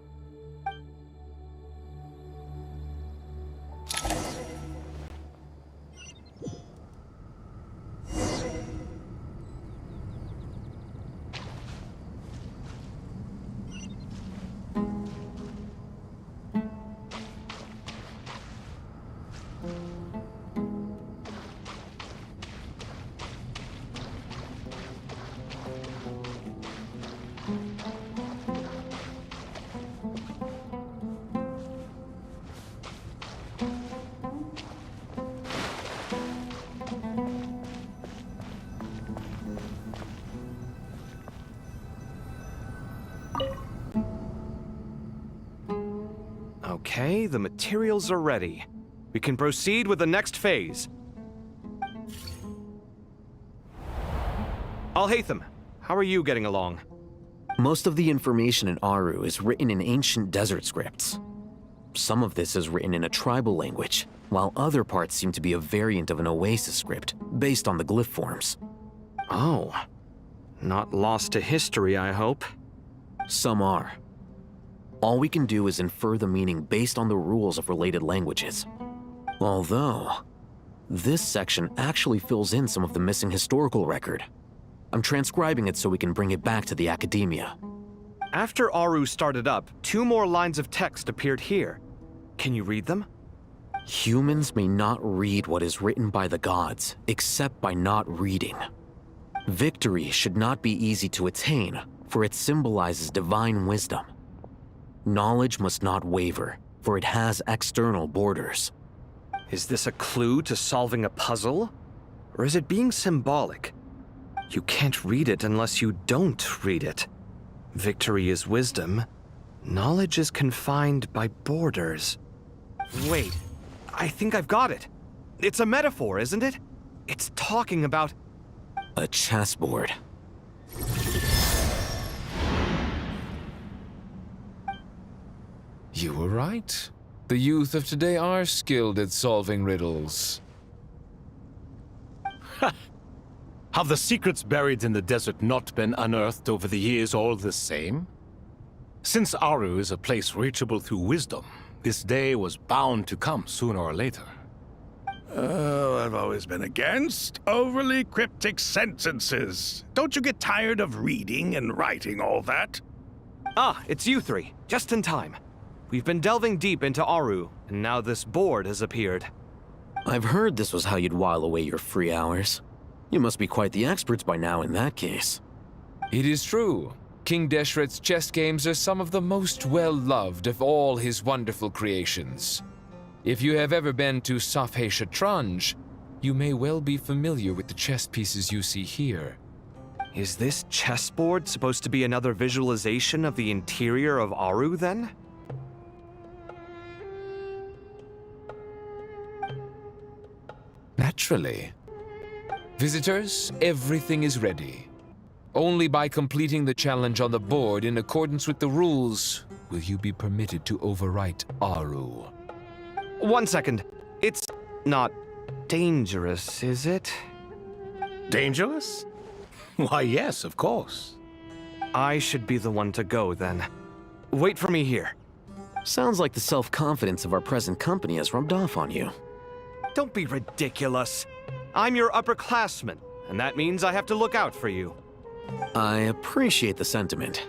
[SPEAKER 3] Okay, the materials are ready. We can proceed with the next phase. Alhaitham, how are you getting along?
[SPEAKER 14] Most of the information in Aru is written in ancient desert scripts. Some of this is written in a tribal language, while other parts seem to be a variant of an Oasis script, based on the glyph forms.
[SPEAKER 3] Oh. Not lost to history, I hope.
[SPEAKER 14] Some are. All we can do is infer the meaning based on the rules of related languages. Although, this section actually fills in some of the missing historical record. I'm transcribing it so we can bring it back to the academia.
[SPEAKER 3] After Aru started up, 2 more lines of text appeared here. Can you read them?
[SPEAKER 14] Humans may not read what is written by the gods, except by not reading. Victory should not be easy to attain, for it symbolizes divine wisdom. Knowledge must not waver, for it has external borders.
[SPEAKER 3] Is this a clue to solving a puzzle? Or is it being symbolic? You can't read it unless you don't read it. Victory is wisdom. Knowledge is confined by borders. Wait, I think I've got it. It's a metaphor, isn't it? It's talking about...
[SPEAKER 14] a chessboard.
[SPEAKER 8] You were right. The youth of today are skilled at solving riddles.
[SPEAKER 11] Have the secrets buried in the desert not been unearthed over the years all the same? Since Aru is a place reachable through wisdom, this day was bound to come sooner or later.
[SPEAKER 10] Oh, I've always been against overly cryptic sentences. Don't you get tired of reading and writing all that?
[SPEAKER 3] Ah, it's you 3. Just in time. We've been delving deep into Aru, and now this board has appeared.
[SPEAKER 14] I've heard this was how you'd while away your free hours. You must be quite the experts by now in that case.
[SPEAKER 8] It is true. King Deshret's chess games are some of the most well-loved of all his wonderful creations. If you have ever been to Safhe Shatranj, you may well be familiar with the chess pieces you see here.
[SPEAKER 3] Is this chessboard supposed to be another visualization of the interior of Aru, then?
[SPEAKER 8] Naturally. Visitors, everything is ready. Only by completing the challenge on the board in accordance with the rules will you be permitted to overwrite Aru.
[SPEAKER 3] 1 second. It's not dangerous, is it?
[SPEAKER 11] Dangerous? Why, yes, of course.
[SPEAKER 3] I should be the one to go, then. Wait for me here.
[SPEAKER 14] Sounds like the self-confidence of our present company has rubbed off on you.
[SPEAKER 3] Don't be ridiculous. I'm your upperclassman, and that means I have to look out for you.
[SPEAKER 14] I appreciate the sentiment,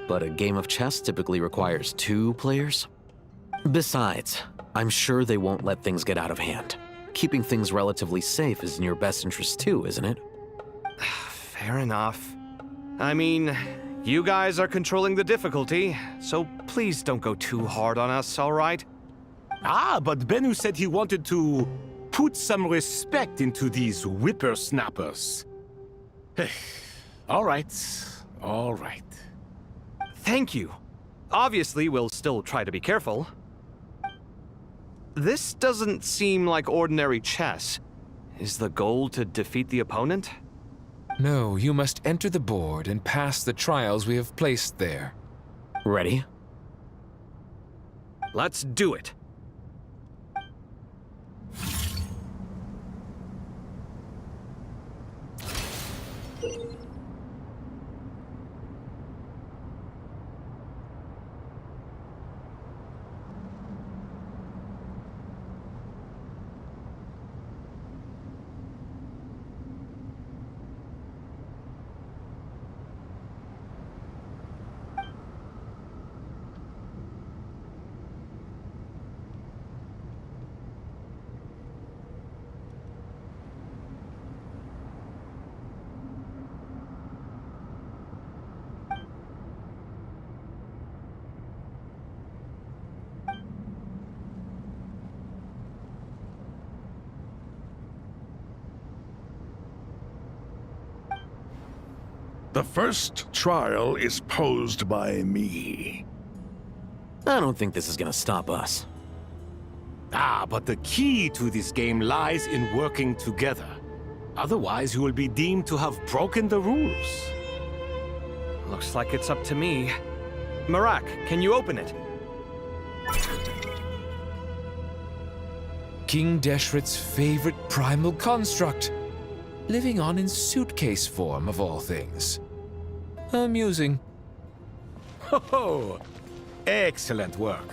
[SPEAKER 14] but a game of chess typically requires 2 players. Besides, I'm sure they won't let things get out of hand. Keeping things relatively safe is in your best interest too, isn't it?
[SPEAKER 3] Fair enough. I mean, you guys are controlling the difficulty, so please don't go too hard on us, all right?
[SPEAKER 11] Ah, but Bennu said he wanted to put some respect into these whippersnappers. All right, all right.
[SPEAKER 3] Thank you. Obviously, we'll still try to be careful. This doesn't seem like ordinary chess. Is the goal to defeat the opponent?
[SPEAKER 8] No, you must enter the board and pass the trials we have placed there.
[SPEAKER 14] Ready?
[SPEAKER 3] Let's do it.
[SPEAKER 10] The first trial is posed by me.
[SPEAKER 14] I don't think this is gonna stop us.
[SPEAKER 11] Ah, but the key to this game lies in working together. Otherwise, you will be deemed to have broken the rules.
[SPEAKER 3] Looks like it's up to me. Marak, can you open it?
[SPEAKER 8] King Deshret's favorite primal construct. Living on in suitcase form, of all things. Amusing.
[SPEAKER 11] Ho-ho! Excellent work.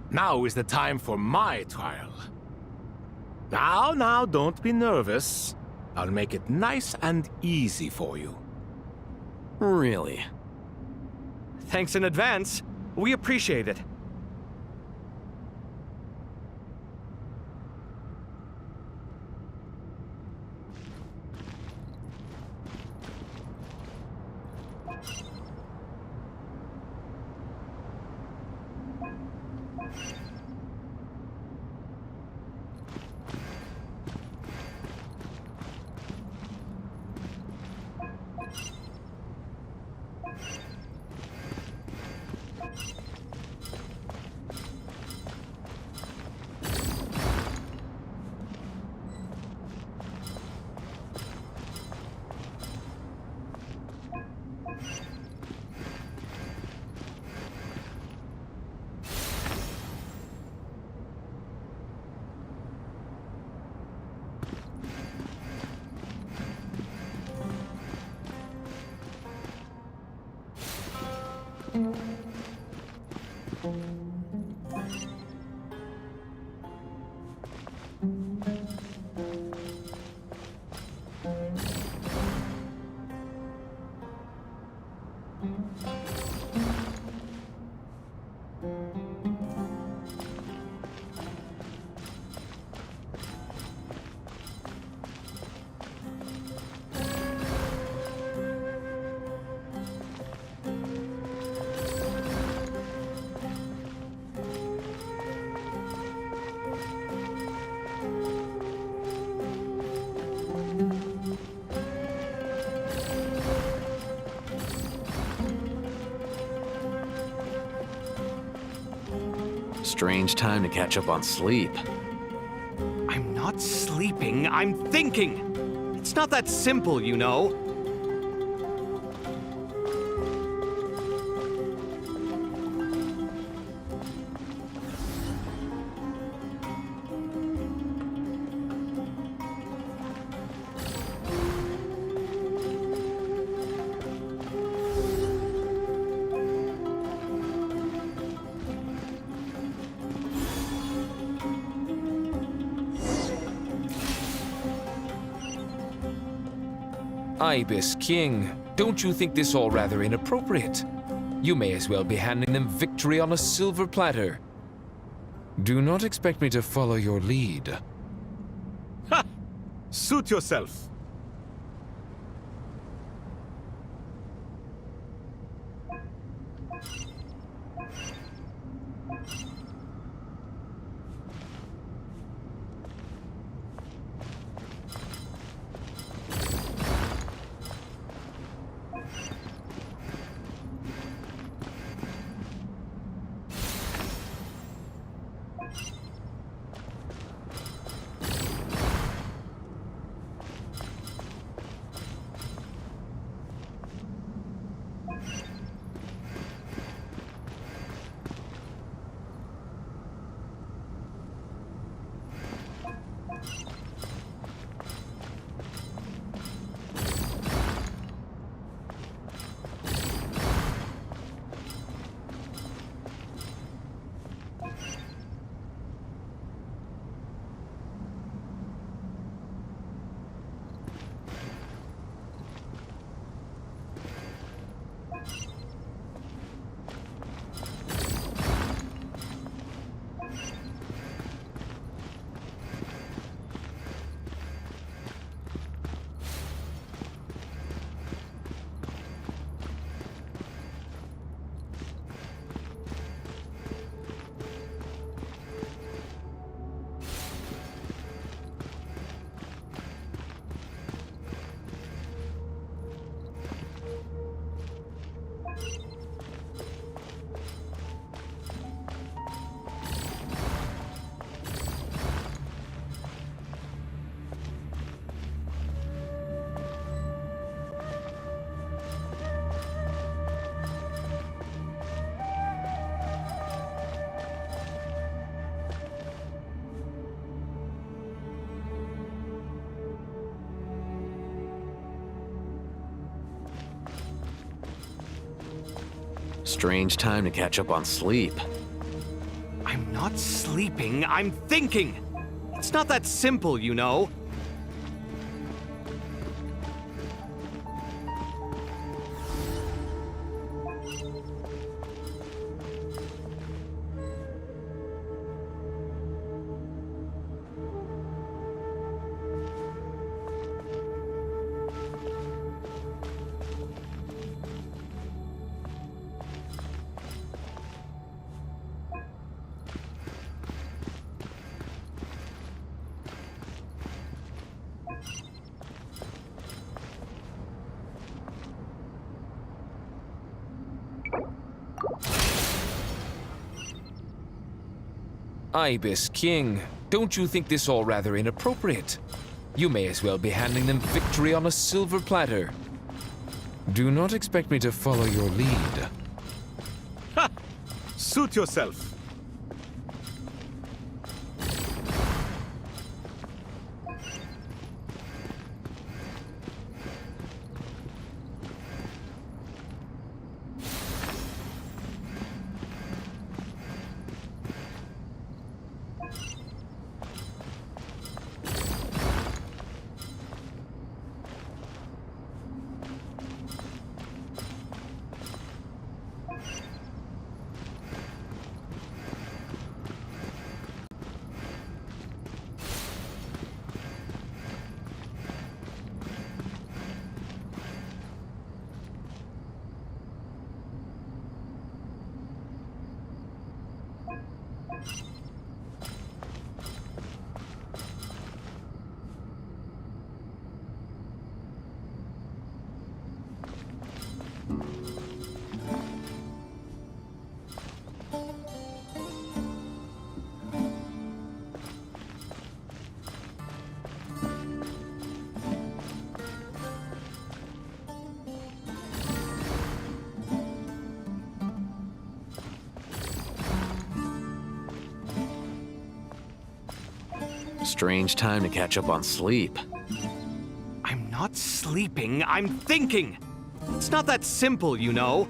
[SPEAKER 11] Now is the time for my trial. Now, don't be nervous. I'll make it nice and easy for you.
[SPEAKER 14] Really?
[SPEAKER 3] Thanks in advance. We appreciate it.
[SPEAKER 14] Strange time to catch up on sleep.
[SPEAKER 3] I'm not sleeping, I'm thinking! It's not that simple, you know.
[SPEAKER 8] Ibis King, don't you think this all rather inappropriate? You may as well be handing them victory on a silver platter. Do not expect me to follow your lead.
[SPEAKER 12] Ha! Suit yourself.
[SPEAKER 14] Strange time to catch up on sleep.
[SPEAKER 3] I'm not sleeping, I'm thinking! It's not that simple, you know.
[SPEAKER 8] Ibis King, don't you think this all rather inappropriate? You may as well be handing them victory on a silver platter. Do not expect me to follow your lead.
[SPEAKER 12] Ha! Suit yourself.
[SPEAKER 14] Strange time to catch up on sleep.
[SPEAKER 3] I'm not sleeping, I'm thinking! It's not that simple, you know.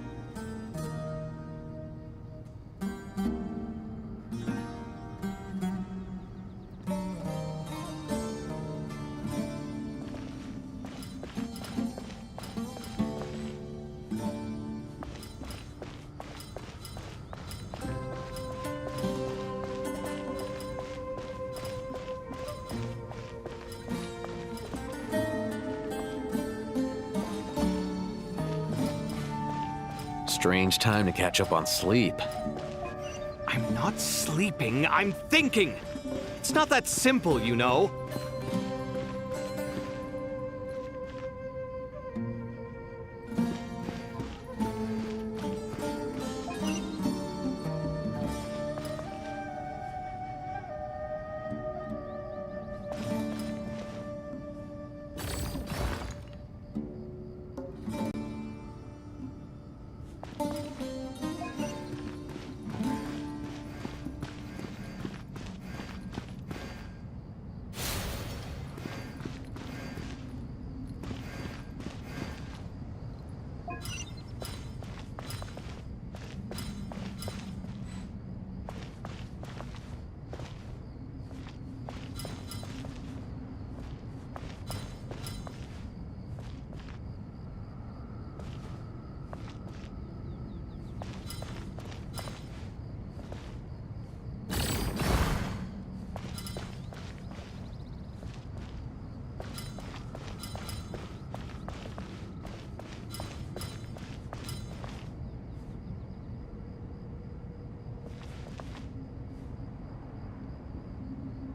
[SPEAKER 14] Strange time to catch up on sleep.
[SPEAKER 3] I'm not sleeping, I'm thinking! It's not that simple, you know.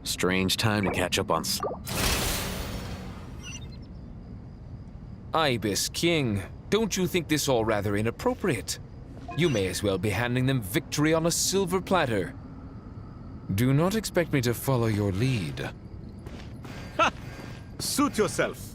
[SPEAKER 14] Strange time to catch up on
[SPEAKER 8] Ibis King, don't you think this all rather inappropriate? You may as well be handing them victory on a silver platter. Do not expect me to follow your lead.
[SPEAKER 11] Ha! Suit yourself.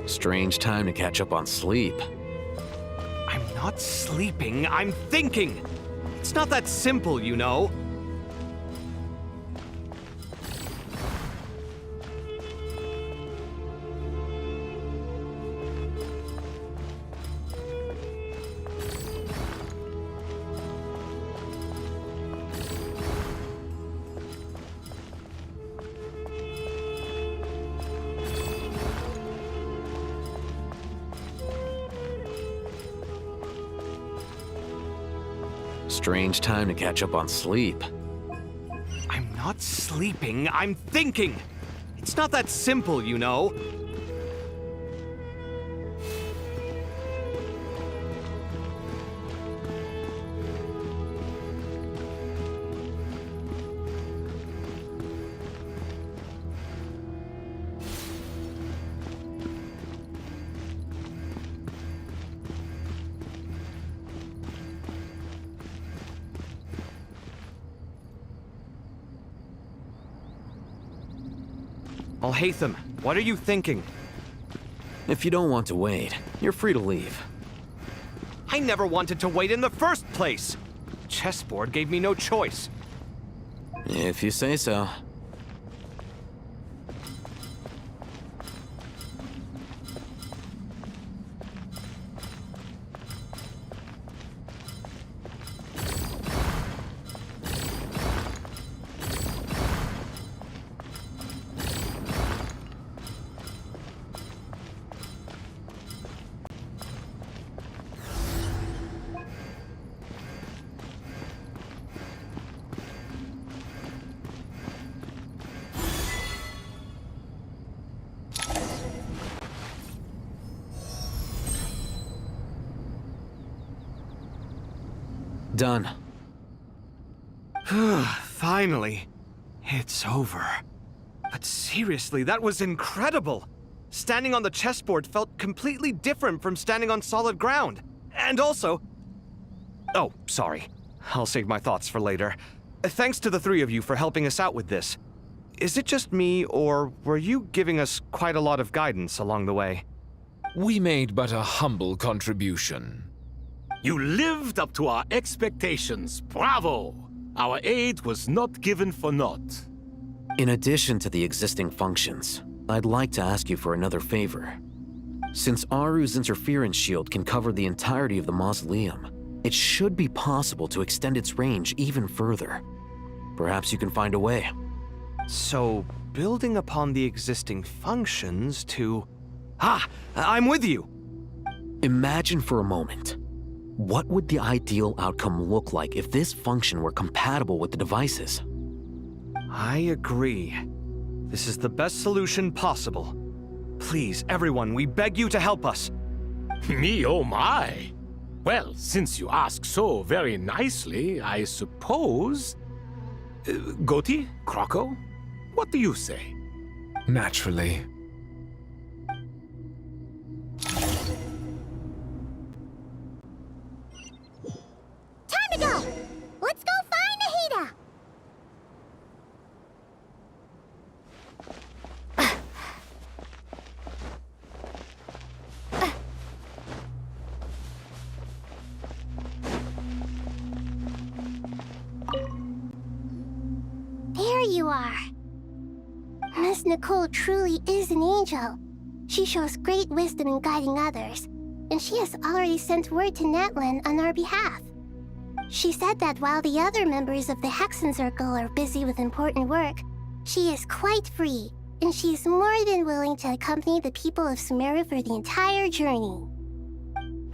[SPEAKER 14] Strange time to catch up on sleep.
[SPEAKER 3] I'm not sleeping, I'm thinking! It's not that simple, you know.
[SPEAKER 14] Strange time to catch up on sleep.
[SPEAKER 3] I'm not sleeping, I'm thinking! It's not that simple, you know. Alhaitham, what are you thinking?
[SPEAKER 14] If you don't want to wait, you're free to leave.
[SPEAKER 3] I never wanted to wait in the first place! Chessboard gave me no choice.
[SPEAKER 14] If you say so. Done.
[SPEAKER 3] Finally. It's over. But seriously, that was incredible! Standing on the chessboard felt completely different from standing on solid ground. And also... Oh, sorry. I'll save my thoughts for later. Thanks to the three of you for helping us out with this. Is it just me, or were you giving us quite a lot of guidance along the way?
[SPEAKER 8] We made but a humble contribution.
[SPEAKER 11] You lived up to our expectations. Bravo! Our aid was not given for naught.
[SPEAKER 14] In addition to the existing functions, I'd like to ask you for another favor. Since Aru's interference shield can cover the entirety of the mausoleum, it should be possible to extend its range even further. Perhaps you can find a way.
[SPEAKER 3] So, building upon the existing functions to... Ah! I'm with you!
[SPEAKER 14] Imagine for a moment. What would the ideal outcome look like if this function were compatible with the devices?
[SPEAKER 3] I agree. This is the best solution possible. Please, everyone, we beg you to help us.
[SPEAKER 11] Me, oh my! Well, since you ask so very nicely, I suppose... Goti? Croco? What do you say?
[SPEAKER 8] Naturally.
[SPEAKER 9] Time to go! Let's go find Nahida!
[SPEAKER 1] There you are. Miss Nicole truly is an angel. She shows great wisdom in guiding others, and she has already sent word to Natlan on our behalf. She said that while the other members of the Hexen Circle are busy with important work, she is quite free, and she is more than willing to accompany the people of Sumeru for the entire journey.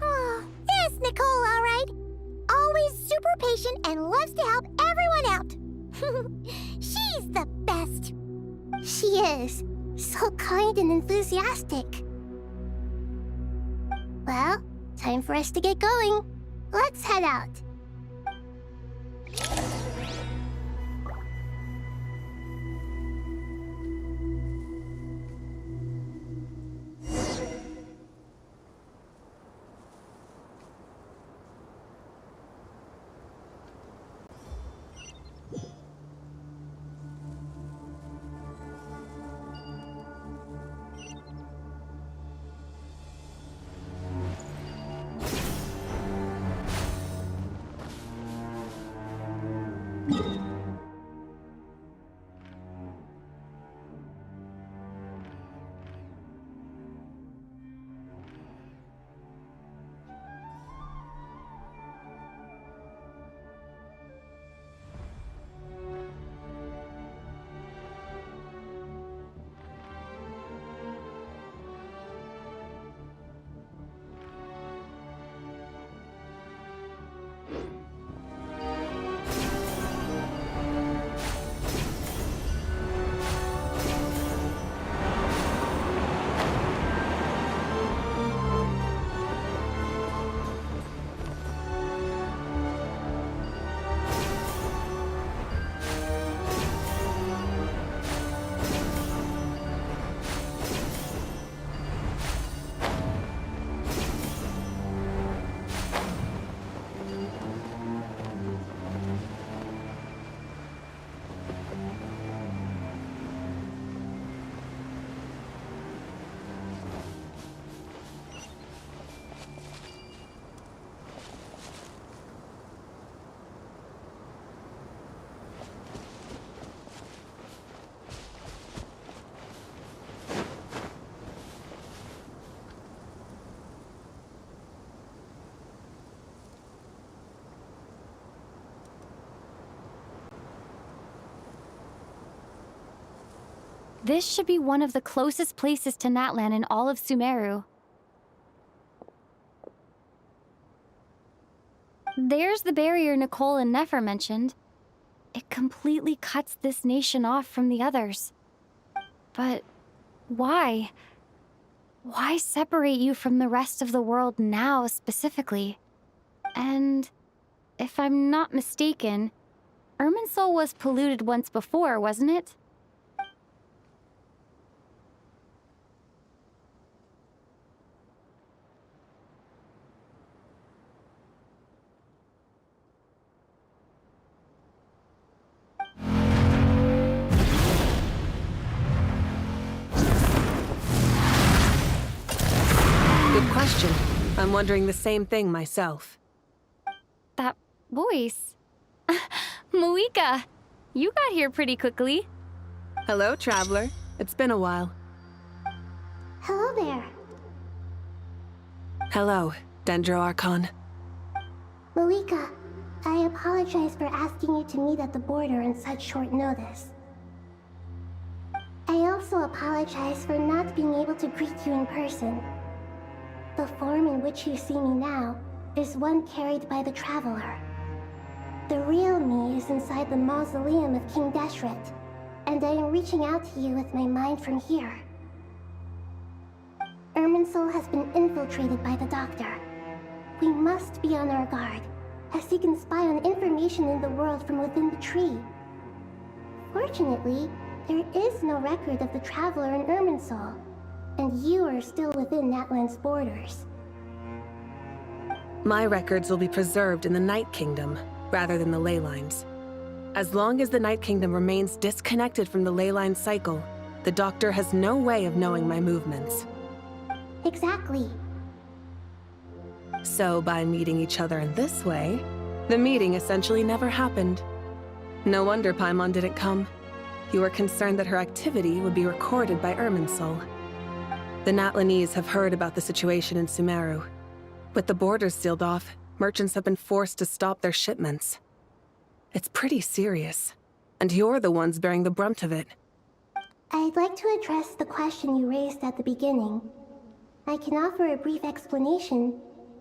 [SPEAKER 9] Oh, yes, Nicole, all right. Always super patient and loves to help everyone out. She's the best.
[SPEAKER 1] She is. So kind and enthusiastic. Well, time for us to get going. Let's head out.
[SPEAKER 13] This should be one of the closest places to Natlan in all of Sumeru. There's the barrier Nicole and Nefer mentioned. It completely cuts this nation off from the others. But why? Why separate you from the rest of the world now, specifically? And if I'm not mistaken, Irminsul was polluted once before, wasn't it?
[SPEAKER 20] Good question. I'm wondering the same thing myself.
[SPEAKER 13] That voice. Moika, you got here pretty quickly.
[SPEAKER 20] Hello, traveler. It's been a while.
[SPEAKER 1] Hello there.
[SPEAKER 20] Hello, Dendro Archon.
[SPEAKER 1] Malika, I apologize for asking you to meet at the border on such short notice. I also apologize for not being able to greet you in person. The form in which you see me now is one carried by the Traveler. The real me is inside the mausoleum of King Deshret, and I am reaching out to you with my mind from here. Irminsul has been infiltrated by the Doctor. We must be on our guard, as he can spy on information in the world from within the tree. Fortunately, there is no record of the Traveler in Irminsul, and you are still within Natlan's borders.
[SPEAKER 20] My records will be preserved in the Night Kingdom, rather than the ley lines. As long as the Night Kingdom remains disconnected from the ley line cycle, the Doctor has no way of knowing my movements.
[SPEAKER 1] Exactly.
[SPEAKER 20] So by meeting each other in this way, the meeting essentially never happened. No wonder Paimon didn't come. You were concerned that her activity would be recorded by Irminsul. The Natlanese have heard about the situation in Sumeru. With the borders sealed off, merchants have been forced to stop their shipments. It's pretty serious, and you're the ones bearing the brunt of it.
[SPEAKER 1] I'd like to address the question you raised at the beginning. I can offer a brief explanation,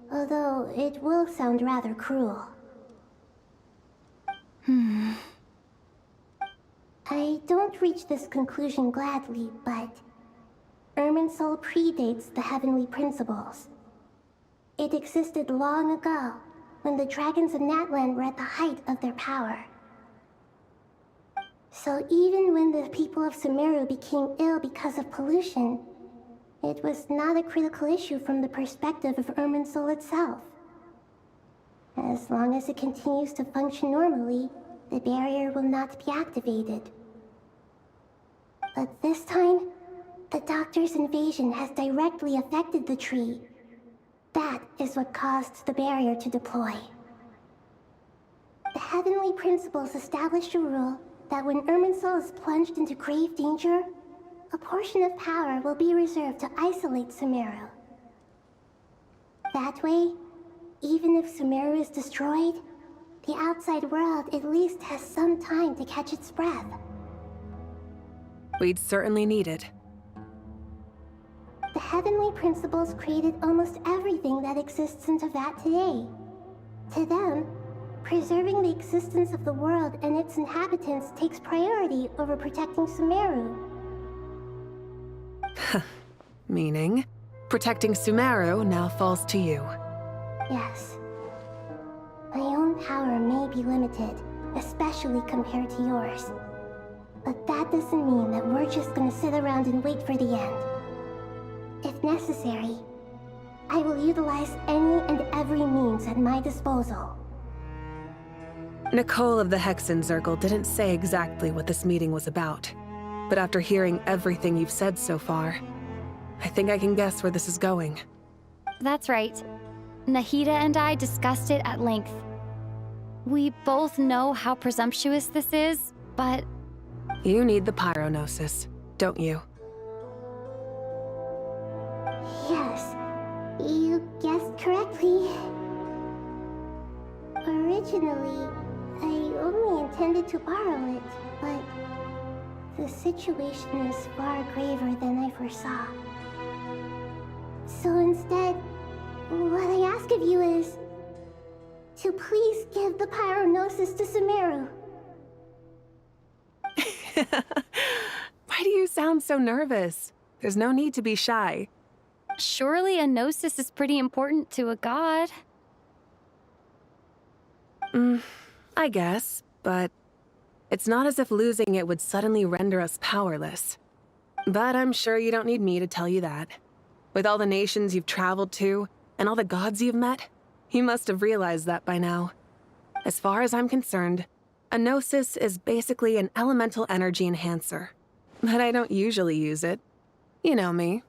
[SPEAKER 1] although it will sound rather cruel. I don't reach this conclusion gladly, but Irminsul predates the heavenly principles. It existed long ago, when the dragons of Natlan were at the height of their power. So even when the people of Sumeru became ill because of pollution, it was not a critical issue from the perspective of Irminsul itself. As long as it continues to function normally, the barrier will not be activated. But this time, the Doctor's invasion has directly affected the tree. That is what caused the barrier to deploy. The heavenly principles established a rule that when Irminsul is plunged into grave danger, a portion of power will be reserved to isolate Sumeru. That way, even if Sumeru is destroyed, the outside world at least has some time to catch its breath.
[SPEAKER 20] We'd certainly need it.
[SPEAKER 1] The heavenly principles created almost everything that exists in Teyvat today. To them, preserving the existence of the world and its inhabitants takes priority over protecting Sumeru.
[SPEAKER 20] Meaning, protecting Sumeru now falls to you.
[SPEAKER 1] Yes. My own power may be limited, especially compared to yours. But that doesn't mean that we're just gonna sit around and wait for the end. If necessary, I will utilize any and every means at my disposal.
[SPEAKER 20] Nicole of the Hexen Circle didn't say exactly what this meeting was about. But after hearing everything you've said so far, I think I can guess where this is going.
[SPEAKER 21] That's right. Nahida and I discussed it at length. We both know how presumptuous this is, but...
[SPEAKER 20] You need the Pyronosis, don't you?
[SPEAKER 1] Yes, you guessed correctly. Originally, I only intended to borrow it, but the situation is far graver than I foresaw. So instead, what I ask of you is to please give the Pyronosis to Sumeru.
[SPEAKER 20] Why do you sound so nervous? There's no need to be shy.
[SPEAKER 21] Surely a gnosis is pretty important to a god.
[SPEAKER 20] I guess, but it's not as if losing it would suddenly render us powerless. But I'm sure you don't need me to tell you that. With all the nations you've traveled to, and all the gods you've met, you must have realized that by now. As far as I'm concerned, a gnosis is basically an elemental energy enhancer. But I don't usually use it. You know me.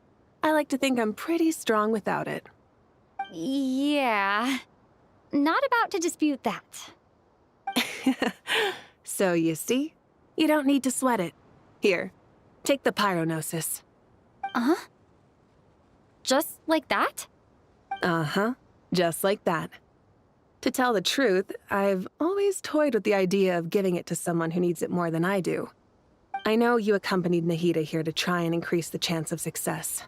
[SPEAKER 20] I like to think I'm pretty strong without it.
[SPEAKER 21] Yeah. Not about to dispute that.
[SPEAKER 20] So you see? You don't need to sweat it. Here, take the Pyronosis.
[SPEAKER 21] Just like that?
[SPEAKER 20] Uh-huh, just like that. To tell the truth, I've always toyed with the idea of giving it to someone who needs it more than I do. I know you accompanied Nahida here to try and increase the chance of success.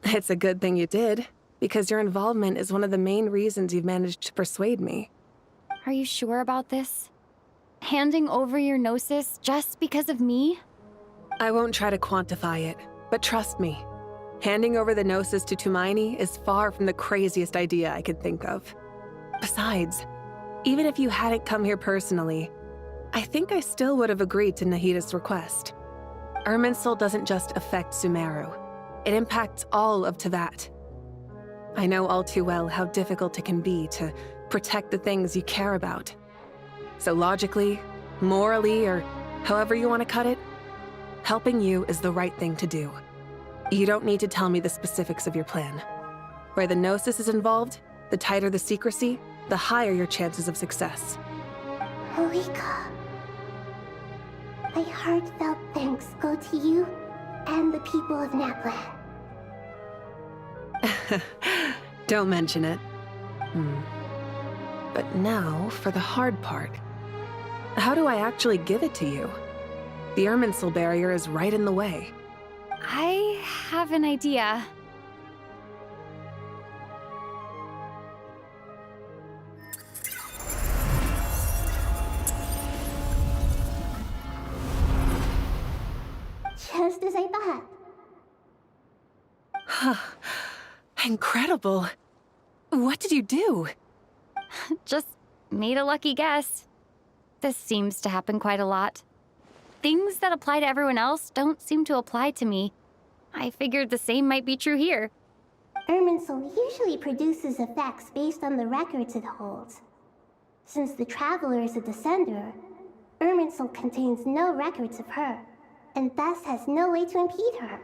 [SPEAKER 20] It's a good thing you did, because your involvement is one of the main reasons you've managed to persuade me.
[SPEAKER 21] Are you sure about this? Handing over your Gnosis just because of me?
[SPEAKER 20] I won't try to quantify it, but trust me, handing over the Gnosis to Tumaini is far from the craziest idea I could think of. Besides, even if you hadn't come here personally, I think I still would have agreed to Nahida's request. Irminsul doesn't just affect Sumeru. It impacts all of Teyvat. I know all too well how difficult it can be to protect the things you care about. So logically, morally, or however you want to cut it, helping you is the right thing to do. You don't need to tell me the specifics of your plan. Where the Gnosis is involved, the tighter the secrecy, the higher your chances of success.
[SPEAKER 1] Moika, my heartfelt thanks go to you and the people of Natlan.
[SPEAKER 20] Don't mention it. But now for the hard part. How do I actually give it to you? The Irminsul barrier is right in the way.
[SPEAKER 21] I have an idea.
[SPEAKER 1] Just as I thought.
[SPEAKER 20] Incredible. What did you do?
[SPEAKER 21] Just made a lucky guess. This seems to happen quite a lot. Things that apply to everyone else don't seem to apply to me. I figured the same might be true here.
[SPEAKER 1] Irminsul usually produces effects based on the records it holds. Since the Traveler is a descender, Irminsul contains no records of her, and thus has no way to impede her.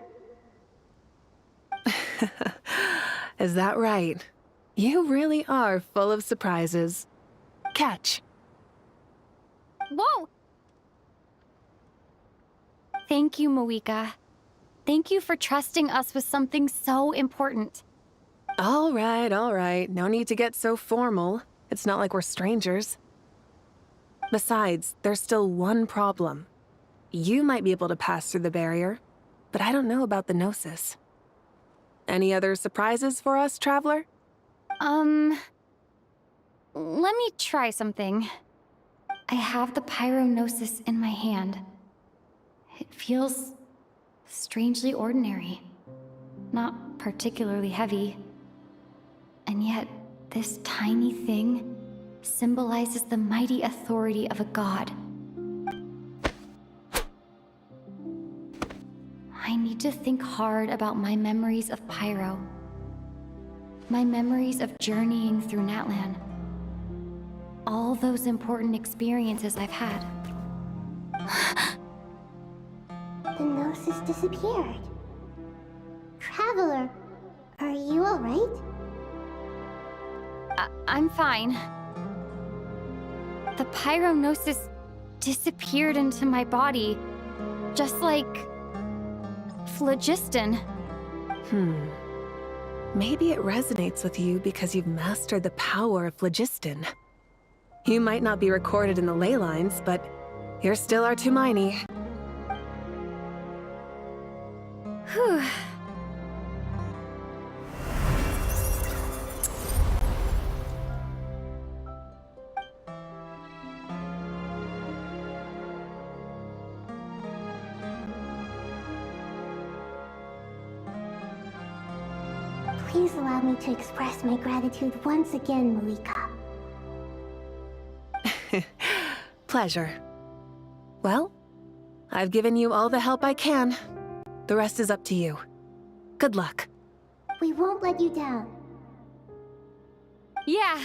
[SPEAKER 20] Is that right? You really are full of surprises. Catch.
[SPEAKER 21] Whoa! Thank you, Moika. Thank you for trusting us with something so important.
[SPEAKER 20] All right. No need to get so formal. It's not like we're strangers. Besides, there's still one problem. You might be able to pass through the barrier, but I don't know about the Gnosis. Any other surprises for us, Traveler?
[SPEAKER 21] Let me try something. I have the Pyrognosis in my hand. It feels strangely ordinary, not particularly heavy. And yet, this tiny thing symbolizes the mighty authority of a god. I need to think hard about my memories of Pyro. My memories of journeying through Natlan. All those important experiences I've had.
[SPEAKER 1] The Gnosis disappeared. Traveler, are you alright?
[SPEAKER 21] I'm fine. The Pyrognosis disappeared into my body, just like phlogiston.
[SPEAKER 20] Maybe it resonates with you because you've mastered the power of phlogiston. You might not be recorded in the ley lines, but you're still our Tumaini.
[SPEAKER 21] Whew.
[SPEAKER 1] Please allow me to express my gratitude once again, Moika.
[SPEAKER 20] Pleasure. Well, I've given you all the help I can. The rest is up to you. Good luck.
[SPEAKER 1] We won't let you down.
[SPEAKER 21] Yeah,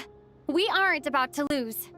[SPEAKER 21] we aren't about to lose.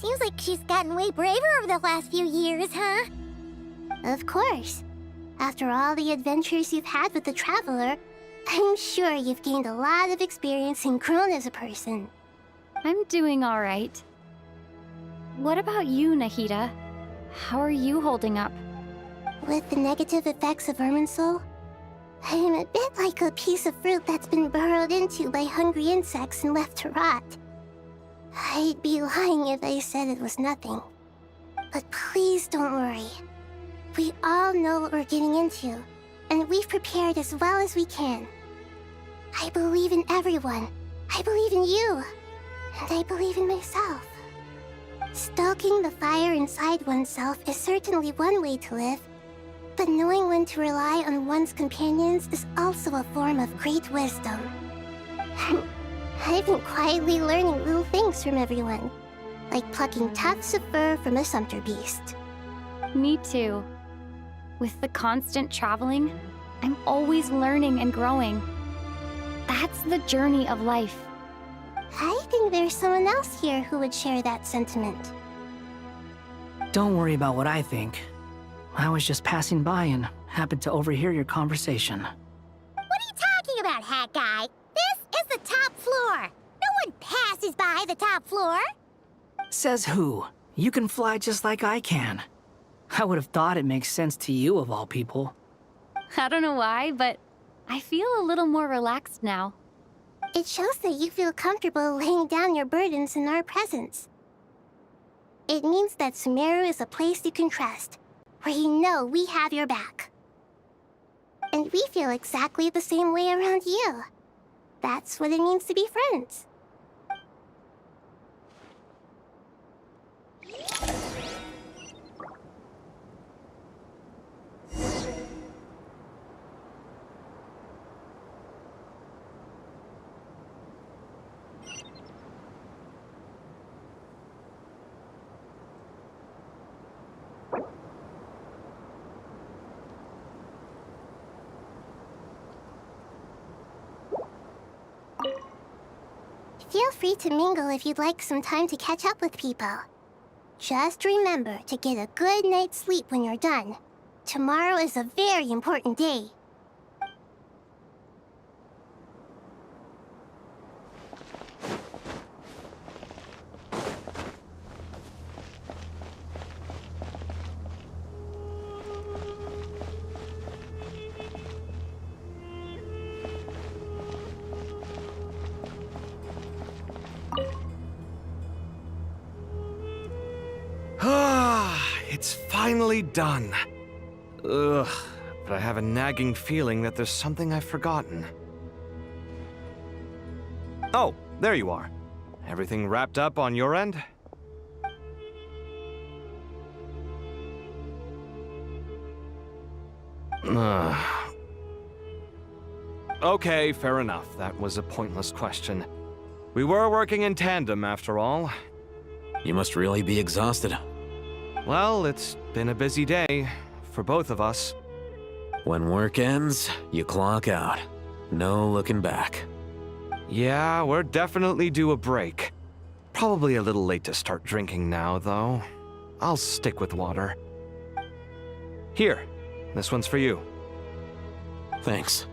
[SPEAKER 9] Seems like she's gotten way braver over the last few years, huh?
[SPEAKER 1] Of course. After all the adventures you've had with the Traveler, I'm sure you've gained a lot of experience and grown as a person.
[SPEAKER 21] I'm doing all right. What about you, Nahida? How are you holding up?
[SPEAKER 1] With the negative effects of Irminsul, I'm a bit like a piece of fruit that's been burrowed into by hungry insects and left to rot. I'd be lying if I said it was nothing. But please don't worry. We all know what we're getting into, and we've prepared as well as we can. I believe in everyone. I believe in you. And I believe in myself. Stoking the fire inside oneself is certainly one way to live, but knowing when to rely on one's companions is also a form of great wisdom. I've been quietly learning little things from everyone, like plucking tufts of fur from a sumpter beast.
[SPEAKER 21] Me too. With the constant traveling, I'm always learning and growing. That's the journey of life.
[SPEAKER 1] I think there's someone else here who would share that sentiment.
[SPEAKER 5] Don't worry about what I think. I was just passing by and happened to overhear your conversation.
[SPEAKER 9] What are you talking about, Hat Guy? This is the top floor. No one passes by the top floor.
[SPEAKER 5] Says who? You can fly just like I can. I would have thought it makes sense to you of all people.
[SPEAKER 21] I don't know why, but I feel a little more relaxed now.
[SPEAKER 1] It shows that you feel comfortable laying down your burdens in our presence. It means that Sumeru is a place you can trust, where you know we have your back. And we feel exactly the same way around you. That's what it means to be friends. Feel free to mingle if you'd like some time to catch up with people. Just remember to get a good night's sleep when you're done. Tomorrow is a very important day.
[SPEAKER 3] It's finally done. Ugh, but I have a nagging feeling that there's something I've forgotten. Oh, there you are. Everything wrapped up on your end? Okay, fair enough. That was a pointless question. We were working in tandem, after all.
[SPEAKER 14] You must really be exhausted.
[SPEAKER 3] Well, it's been a busy day for both of us.
[SPEAKER 14] When work ends, you clock out. No looking back.
[SPEAKER 3] Yeah, we're definitely due a break. Probably a little late to start drinking now, though. I'll stick with water. Here, this one's for you.
[SPEAKER 14] Thanks.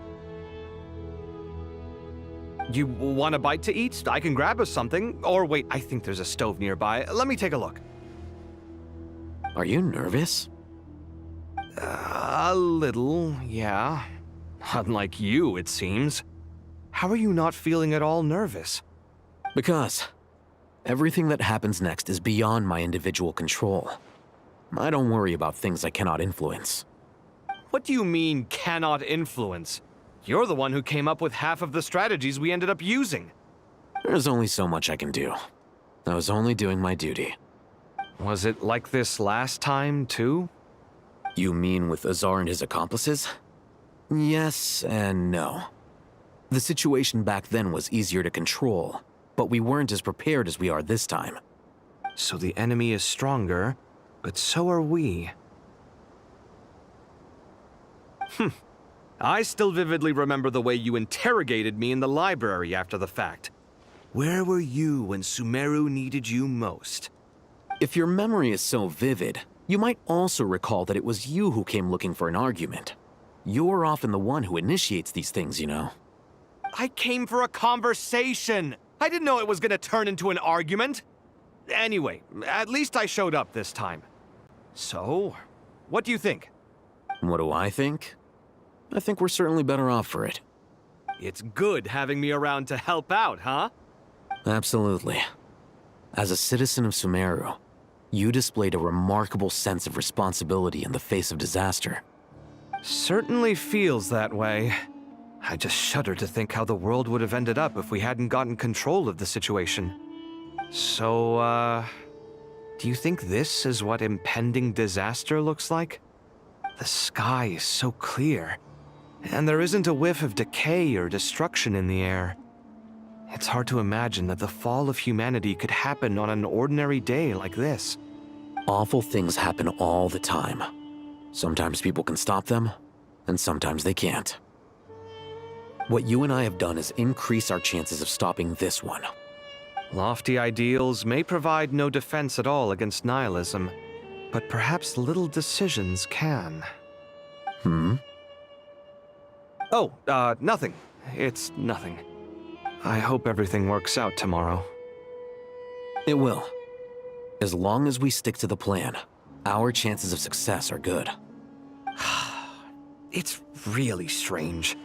[SPEAKER 3] You want a bite to eat? I can grab us something. Or wait, I think there's a stove nearby. Let me take a look.
[SPEAKER 14] Are you nervous?
[SPEAKER 3] A little, yeah. Unlike you, it seems. How are you not feeling at all nervous?
[SPEAKER 14] Because everything that happens next is beyond my individual control. I don't worry about things I cannot influence.
[SPEAKER 3] What do you mean, cannot influence? You're the one who came up with half of the strategies we ended up using.
[SPEAKER 14] There's only so much I can do. I was only doing my duty.
[SPEAKER 3] Was it like this last time, too?
[SPEAKER 14] You mean with Azar and his accomplices? Yes and no. The situation back then was easier to control, but we weren't as prepared as we are this time.
[SPEAKER 3] So the enemy is stronger, but so are we. I still vividly remember the way you interrogated me in the library after the fact. Where were you when Sumeru needed you most?
[SPEAKER 14] If your memory is so vivid, you might also recall that it was you who came looking for an argument. You're often the one who initiates these things, you know.
[SPEAKER 3] I came for a conversation! I didn't know it was gonna turn into an argument! Anyway, at least I showed up this time. So, what do you think?
[SPEAKER 14] What do I think? I think we're certainly better off for it.
[SPEAKER 3] It's good having me around to help out, huh?
[SPEAKER 14] Absolutely. As a citizen of Sumeru, you displayed a remarkable sense of responsibility in the face of disaster.
[SPEAKER 3] Certainly feels that way. I just shudder to think how the world would have ended up if we hadn't gotten control of the situation. So, do you think this is what impending disaster looks like? The sky is so clear, and there isn't a whiff of decay or destruction in the air. It's hard to imagine that the fall of humanity could happen on an ordinary day like this.
[SPEAKER 14] Awful things happen all the time. Sometimes people can stop them, and sometimes they can't. What you and I have done is increase our chances of stopping this one.
[SPEAKER 3] Lofty ideals may provide no defense at all against nihilism, but perhaps little decisions can. Oh, nothing. It's nothing. I hope everything works out tomorrow.
[SPEAKER 14] It will. As long as we stick to the plan, our chances of success are good.
[SPEAKER 3] It's really strange.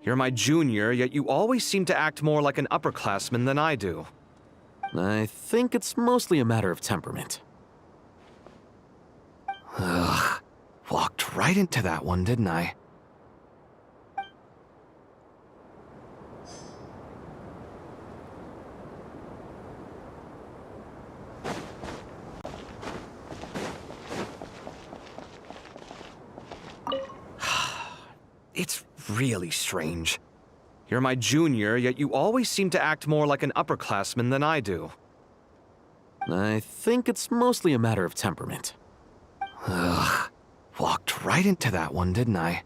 [SPEAKER 3] You're my junior, yet you always seem to act more like an upperclassman than I do.
[SPEAKER 14] I think it's mostly a matter of temperament.
[SPEAKER 3] Ugh. Walked right into that one, didn't I? It's really strange. You're my junior, yet you always seem to act more like an upperclassman than I do.
[SPEAKER 14] I think it's mostly a matter of temperament.
[SPEAKER 3] Ugh. Walked right into that one, didn't I?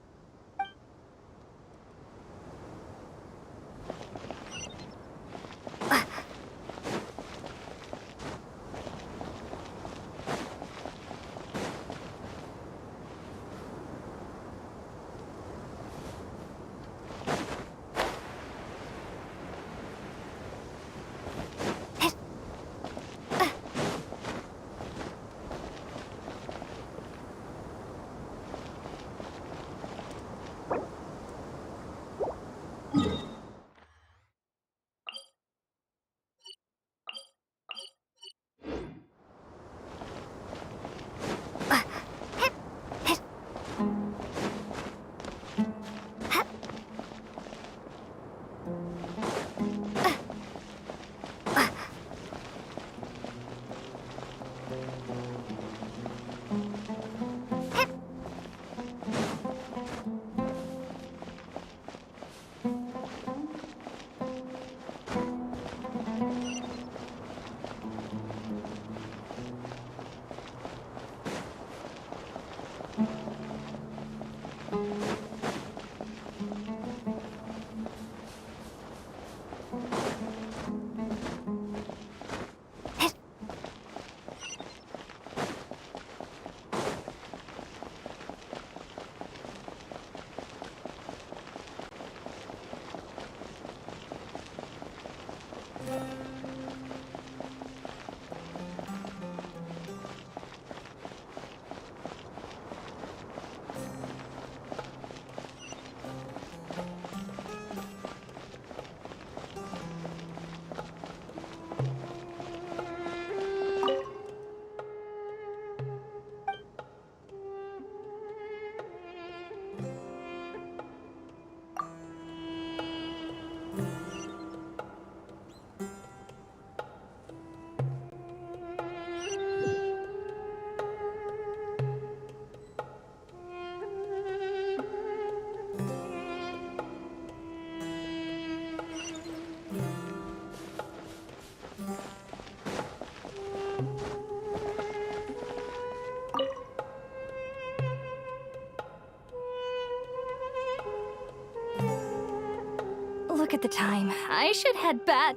[SPEAKER 21] Look at the time. I should head back.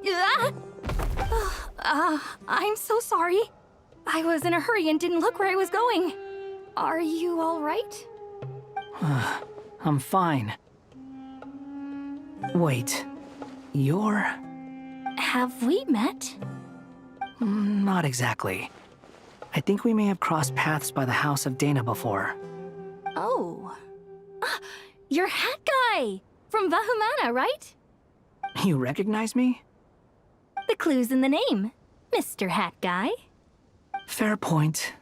[SPEAKER 21] I'm so sorry. I was in a hurry and didn't look where I was going. Are you all right?
[SPEAKER 5] I'm fine. Wait, you're...
[SPEAKER 21] Have we met?
[SPEAKER 5] Not exactly. I think we may have crossed paths by the house of Dana before.
[SPEAKER 21] Oh. You're Hat Guy! From Vahumana, right?
[SPEAKER 5] You recognize me?
[SPEAKER 21] The clue's in the name, Mr. Hat Guy.
[SPEAKER 5] Fair point.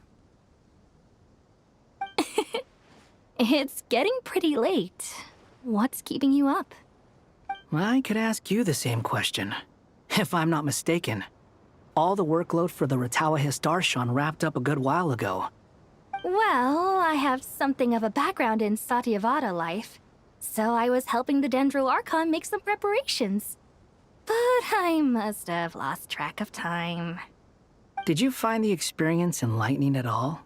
[SPEAKER 21] It's getting pretty late. What's keeping you up?
[SPEAKER 5] I could ask you the same question. If I'm not mistaken, all the workload for the Ratawa Archon wrapped up a good while ago.
[SPEAKER 21] Well, I have something of a background in Satyavada life, so I was helping the Dendro Archon make some preparations. But I must have lost track of time.
[SPEAKER 5] Did you find the experience enlightening at all?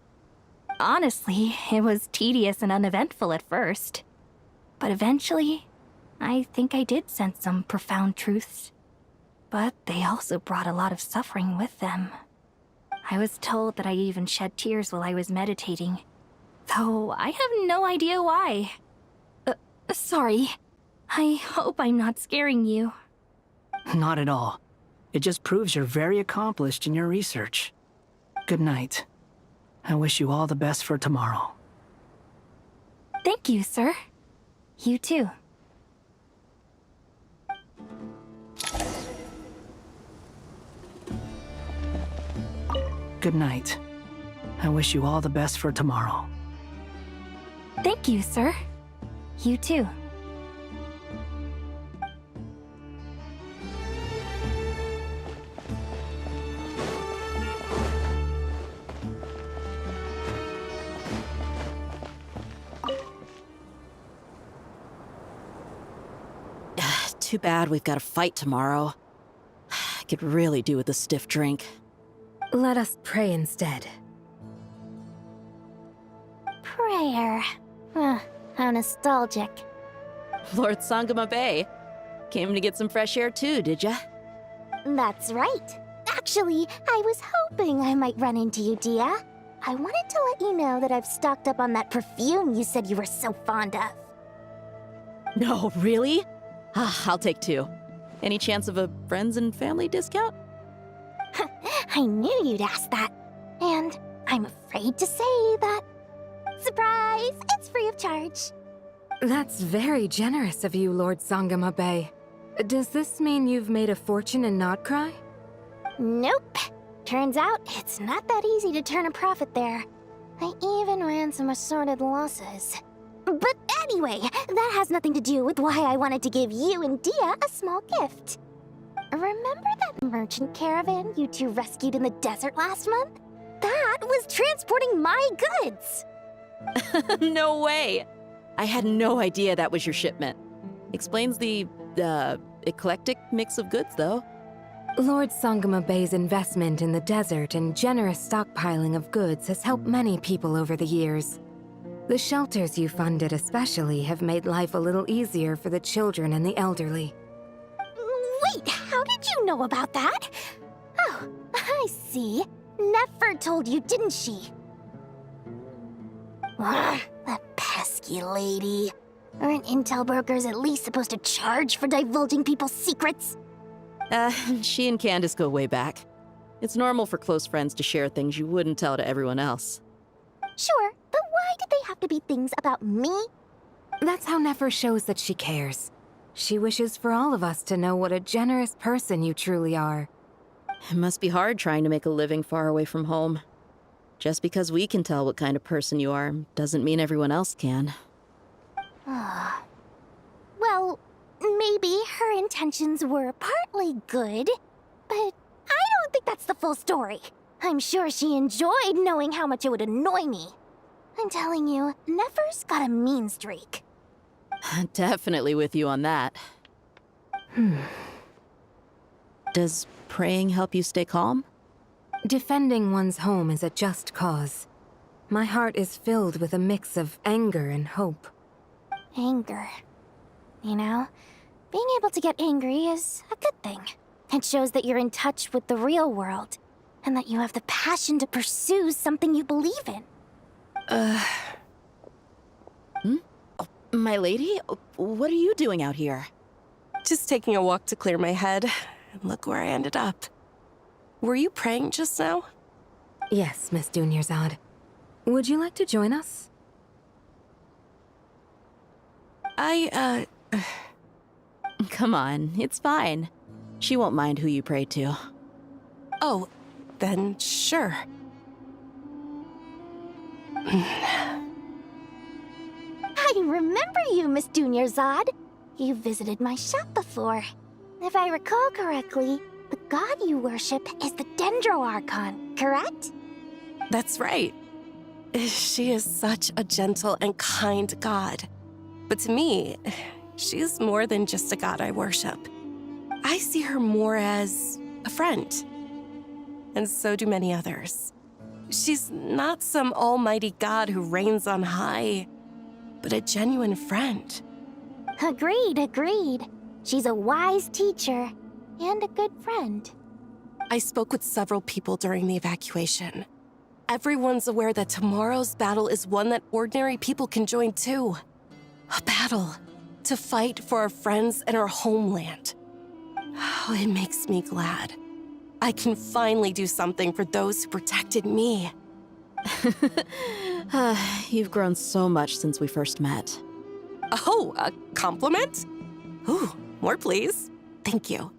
[SPEAKER 21] Honestly, it was tedious and uneventful at first. But eventually, I think I did sense some profound truths. But they also brought a lot of suffering with them. I was told that I even shed tears while I was meditating, though I have no idea why. Sorry. I hope I'm not scaring you.
[SPEAKER 5] Not at all. It just proves you're very accomplished in your research. Good night. I wish you all the best for tomorrow.
[SPEAKER 21] Thank you, sir. You too.
[SPEAKER 5] Good night. I wish you all the best for tomorrow.
[SPEAKER 21] Thank you, sir. You too.
[SPEAKER 16] Too bad we've got a fight tomorrow. I could really do with a stiff drink.
[SPEAKER 13] Let us pray instead.
[SPEAKER 19] Prayer. How nostalgic.
[SPEAKER 16] Lord Sangama Bay. Came to get some fresh air too, did ya?
[SPEAKER 19] That's right. Actually, I was hoping I might run into you, Dia. I wanted to let you know that I've stocked up on that perfume you said you were so fond of.
[SPEAKER 16] No, really? I'll take 2. Any chance of a friends and family discount?
[SPEAKER 19] I knew you'd ask that. And I'm afraid to say that. Surprise! It's free of charge.
[SPEAKER 13] That's very generous of you, Lord Sangama Bay. Does this mean you've made a fortune in Notcry?
[SPEAKER 19] Nope. Turns out it's not that easy to turn a profit there. I even ran some assorted losses. But anyway, that has nothing to do with why I wanted to give you and Dia a small gift. Remember that merchant caravan you two rescued in the desert last month? That was transporting my goods!
[SPEAKER 16] No way! I had no idea that was your shipment. Explains the, eclectic mix of goods, though.
[SPEAKER 13] Lord Sangama Bay's investment in the desert and generous stockpiling of goods has helped many people over the years. The shelters you funded especially have made life a little easier for the children and the elderly.
[SPEAKER 19] Wait, how did you know about that? Oh, I see. Nefer told you, didn't she? That pesky lady. Aren't intel brokers at least supposed to charge for divulging people's secrets?
[SPEAKER 16] She and Candace go way back. It's normal for close friends to share things you wouldn't tell to everyone else.
[SPEAKER 19] Sure, but why did they have to be things about me?
[SPEAKER 13] That's how Nefer shows that she cares. She wishes for all of us to know what a generous person you truly are.
[SPEAKER 16] It must be hard trying to make a living far away from home. Just because we can tell what kind of person you are doesn't mean everyone else can.
[SPEAKER 19] Well, maybe her intentions were partly good, but I don't think that's the full story. I'm sure she enjoyed knowing how much it would annoy me. I'm telling you, Nefer's got a mean streak.
[SPEAKER 16] Definitely with you on that. Does praying help you stay calm?
[SPEAKER 13] Defending one's home is a just cause. My heart is filled with a mix of anger and hope.
[SPEAKER 19] Anger. You know, being able to get angry is a good thing. It shows that you're in touch with the real world. and that you have the passion to pursue something you believe in.
[SPEAKER 16] My lady? What are you doing out here?
[SPEAKER 20] Just taking a walk to clear my head, and look where I ended up. Were you praying just now?
[SPEAKER 7] Yes, Miss Dunyarzad. Would you like to join us?
[SPEAKER 16] Come on, it's fine. She won't mind who you pray to.
[SPEAKER 20] Oh, then sure.
[SPEAKER 19] I remember you, Miss Dunyarzad. You visited my shop before. If I recall correctly, the god you worship is the Archon, correct?
[SPEAKER 20] That's right. She is such a gentle and kind god. But to me, she's more than just a god I worship. I see her more as a friend. And so do many others. She's not some almighty god who reigns on high, but a genuine friend.
[SPEAKER 19] Agreed. She's a wise teacher and a good friend.
[SPEAKER 20] I spoke with several people during the evacuation. Everyone's aware that tomorrow's battle is one that ordinary people can join too. A battle to fight for our friends and our homeland. Oh, it makes me glad. I can finally do something for those who protected me.
[SPEAKER 16] You've grown so much since we first met.
[SPEAKER 20] Oh, a compliment? Ooh, more please. Thank you.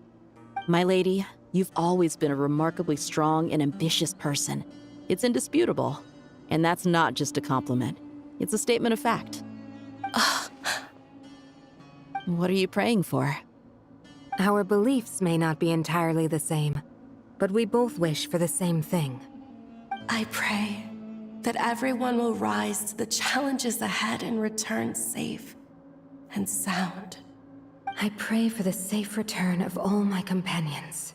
[SPEAKER 16] My lady, you've always been a remarkably strong and ambitious person. It's indisputable. And that's not just a compliment. It's a statement of fact. What are you praying for?
[SPEAKER 7] Our beliefs may not be entirely the same, but we both wish for the same thing.
[SPEAKER 20] I pray that everyone will rise to the challenges ahead and return safe and sound.
[SPEAKER 7] I pray for the safe return of all my companions.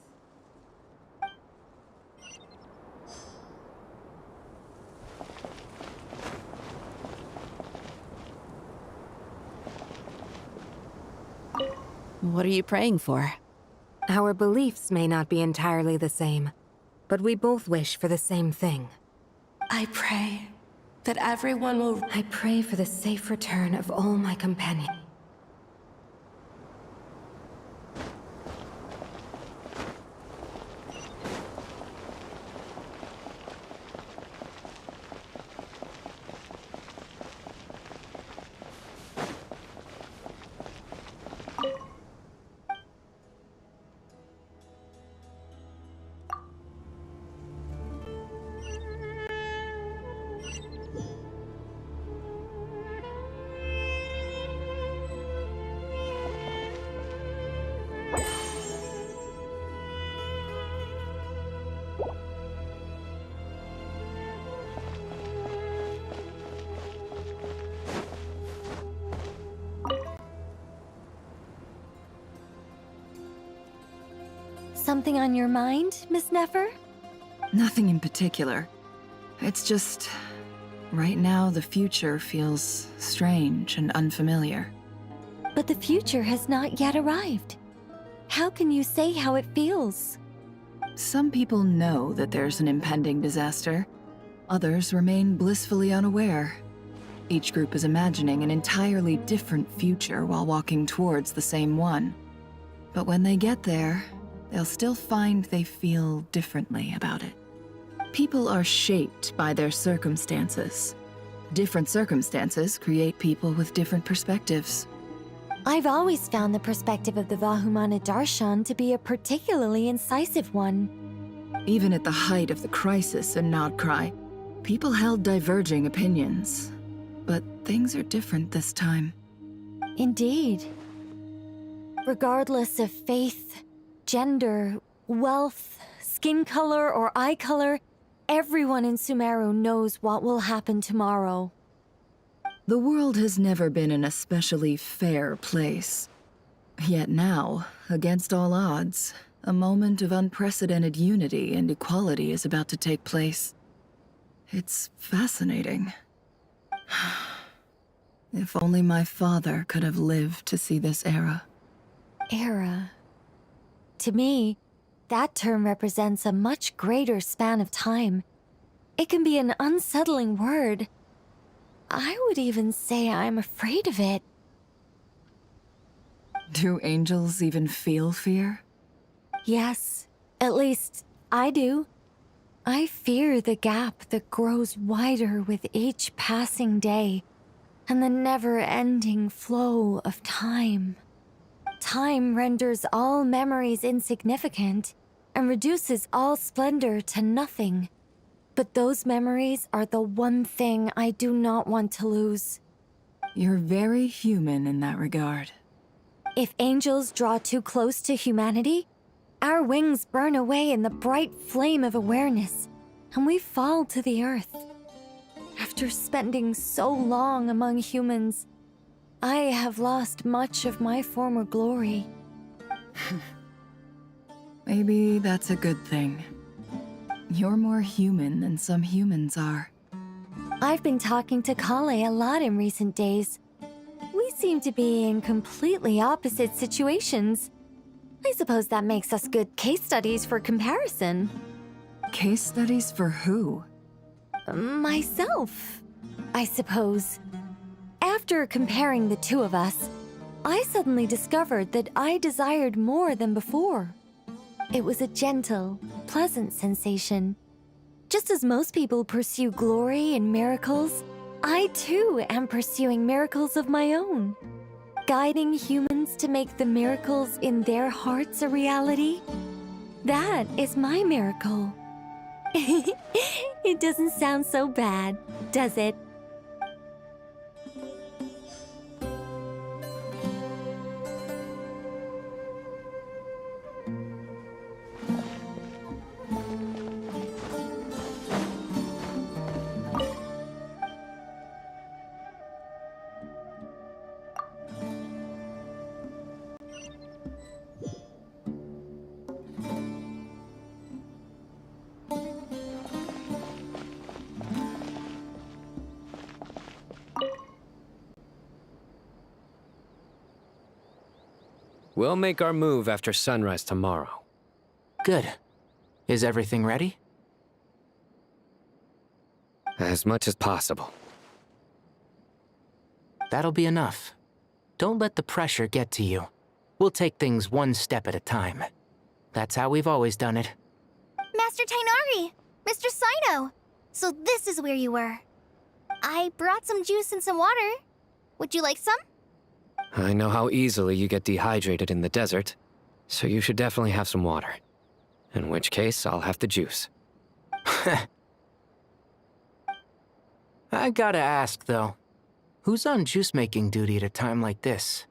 [SPEAKER 16] What are you praying for?
[SPEAKER 7] Our beliefs may not be entirely the same, but we both wish for the same thing.
[SPEAKER 20] I pray that everyone will...
[SPEAKER 7] I pray for the safe return of all my companions.
[SPEAKER 13] Something on your mind, Miss Nefer?
[SPEAKER 6] Nothing in particular. It's just... right now, the future feels strange and unfamiliar.
[SPEAKER 13] But the future has not yet arrived. How can you say how it feels?
[SPEAKER 6] Some people know that there's an impending disaster. Others remain blissfully unaware. Each group is imagining an entirely different future while walking towards the same one. But when they get there, they'll still find they feel differently about it. People are shaped by their circumstances. Different circumstances create people with different perspectives.
[SPEAKER 13] I've always found the perspective of the Vahumana Darshan to be a particularly incisive one.
[SPEAKER 6] Even at the height of the crisis in Nodcry, people held diverging opinions. But things are different this time.
[SPEAKER 13] Indeed. Regardless of faith, gender, wealth, skin color, or eye color, everyone in Sumeru knows what will happen tomorrow.
[SPEAKER 6] The world has never been an especially fair place. Yet now, against all odds, a moment of unprecedented unity and equality is about to take place. It's fascinating. If only my father could have lived to see this era.
[SPEAKER 13] Era. To me, that term represents a much greater span of time. It can be an unsettling word. I would even say I'm afraid of it.
[SPEAKER 6] Do angels even feel fear?
[SPEAKER 13] Yes, at least I do. I fear the gap that grows wider with each passing day and the never-ending flow of time. Time renders all memories insignificant and reduces all splendor to nothing. But those memories are the one thing I do not want to lose.
[SPEAKER 6] You're very human in that regard.
[SPEAKER 13] If angels draw too close to humanity, our wings burn away in the bright flame of awareness, and we fall to the earth. After spending so long among humans, I have lost much of my former glory.
[SPEAKER 6] Maybe that's a good thing. You're more human than some humans are.
[SPEAKER 13] I've been talking to Kale a lot in recent days. We seem to be in completely opposite situations. I suppose that makes us good case studies for comparison.
[SPEAKER 6] Case studies for who?
[SPEAKER 13] Myself, I suppose. After comparing the two of us, I suddenly discovered that I desired more than before. It was a gentle, pleasant sensation. Just as most people pursue glory and miracles, I too am pursuing miracles of my own. Guiding humans to make the miracles in their hearts a reality. That is my miracle. It doesn't sound so bad, does it?
[SPEAKER 4] We'll make our move after sunrise tomorrow.
[SPEAKER 17] Good. Is everything ready?
[SPEAKER 4] As much as possible.
[SPEAKER 17] That'll be enough. Don't let the pressure get to you. We'll take things one step at a time. That's how we've always done it.
[SPEAKER 9] Master Tainari! Mr. Sino! So this is where you were. I brought some juice and some water. Would you like some?
[SPEAKER 4] I know how easily you get dehydrated in the desert, so you should definitely have some water. In which case, I'll have the juice.
[SPEAKER 17] I gotta ask, though. Who's on juice-making duty at a time like this?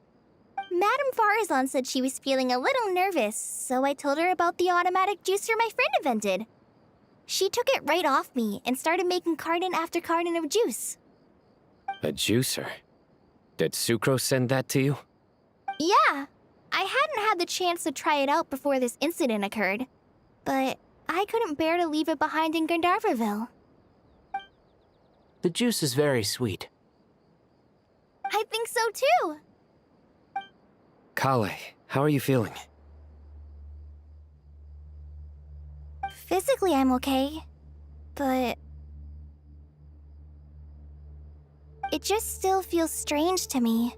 [SPEAKER 9] Madame Farazan said she was feeling a little nervous, so I told her about the automatic juicer my friend invented. She took it right off me and started making carton after carton of juice.
[SPEAKER 4] A juicer? Did Sucrose send that to you?
[SPEAKER 9] Yeah. I hadn't had the chance to try it out before this incident occurred, but I couldn't bear to leave it behind in Gandharvaville.
[SPEAKER 17] The juice is very sweet.
[SPEAKER 9] I think so too.
[SPEAKER 4] Kale, how are you feeling?
[SPEAKER 9] Physically, I'm okay, but it just still feels strange to me.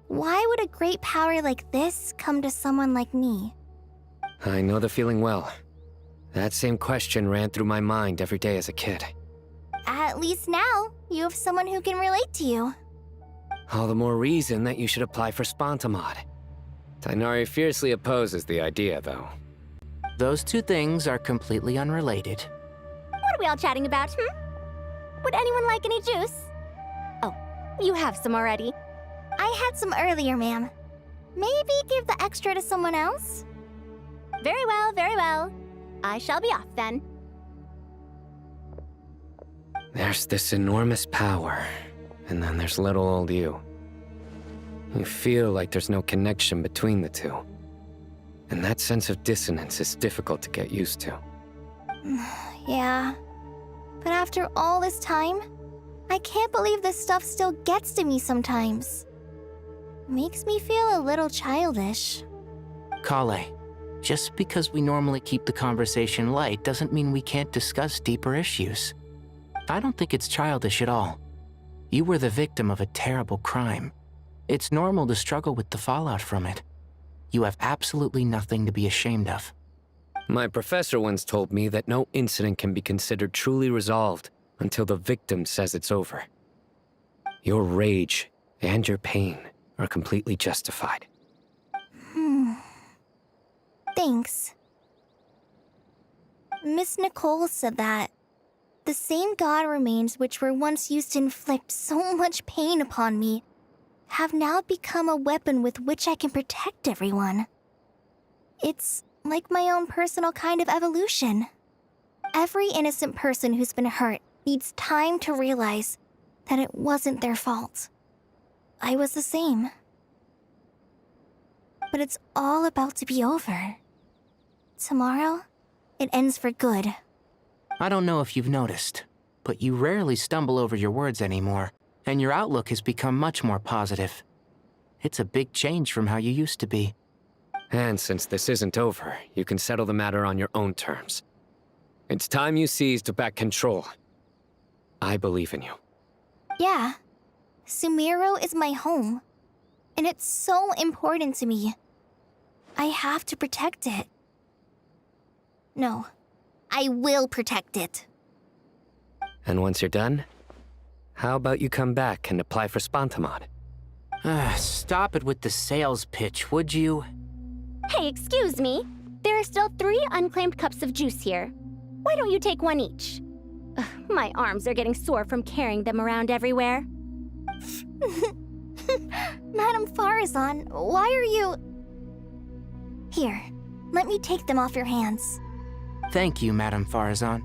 [SPEAKER 9] Why would a great power like this come to someone like me?
[SPEAKER 4] I know the feeling well. That same question ran through my mind every day as a kid.
[SPEAKER 9] At least now, you have someone who can relate to you.
[SPEAKER 4] All the more reason that you should apply for Spontamod. Tainari fiercely opposes the idea, though.
[SPEAKER 17] Those two things are completely unrelated.
[SPEAKER 19] What are we all chatting about, Would anyone like any juice? Oh, you have some already.
[SPEAKER 9] I had some earlier, ma'am. Maybe give the extra to someone else?
[SPEAKER 19] Very well, very well. I shall be off then.
[SPEAKER 4] There's this enormous power, and then there's little old you. You feel like there's no connection between the two. And that sense of dissonance is difficult to get used to.
[SPEAKER 9] Yeah. But after all this time, I can't believe this stuff still gets to me sometimes. Makes me feel a little childish.
[SPEAKER 17] Kale, Just because we normally keep the conversation light doesn't mean we can't discuss deeper issues. I don't think it's childish at all. You were the victim of a terrible crime. It's normal to struggle with the fallout from it. You have absolutely nothing to be ashamed of.
[SPEAKER 4] My professor once told me that no incident can be considered truly resolved until the victim says it's over. Your rage and your pain are completely justified.
[SPEAKER 1] Thanks. Miss Nicole said that the same god remains which were once used to inflict so much pain upon me have now become a weapon with which I can protect everyone. It's like my own personal kind of evolution. Every innocent person who's been hurt needs time to realize that it wasn't their fault. I was the same. But it's all about to be over. Tomorrow, it ends for good.
[SPEAKER 17] I don't know if you've noticed, but you rarely stumble over your words anymore, and your outlook has become much more positive. It's a big change from how you used to be.
[SPEAKER 4] And since this isn't over, you can settle the matter on your own terms. It's time you seized back control. I believe in you.
[SPEAKER 1] Yeah. Sumeru is my home. And it's so important to me. I have to protect it. No. I will protect it.
[SPEAKER 4] And once you're done, how about you come back and apply for Spantamod?
[SPEAKER 17] Stop it with the sales pitch, would you?
[SPEAKER 19] Hey, excuse me. There are still 3 unclaimed cups of juice here. Why don't you take one each? Ugh, my arms are getting sore from carrying them around everywhere.
[SPEAKER 1] Madame Farazan, why are you... Here, let me take them off your hands.
[SPEAKER 17] Thank you, Madame Farazan.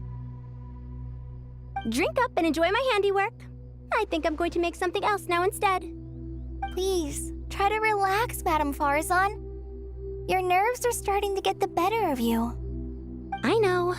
[SPEAKER 19] Drink up and enjoy my handiwork. I think I'm going to make something else now instead.
[SPEAKER 1] Please, try to relax, Madame Farazan. Your nerves are starting to get the better of you.
[SPEAKER 19] I know.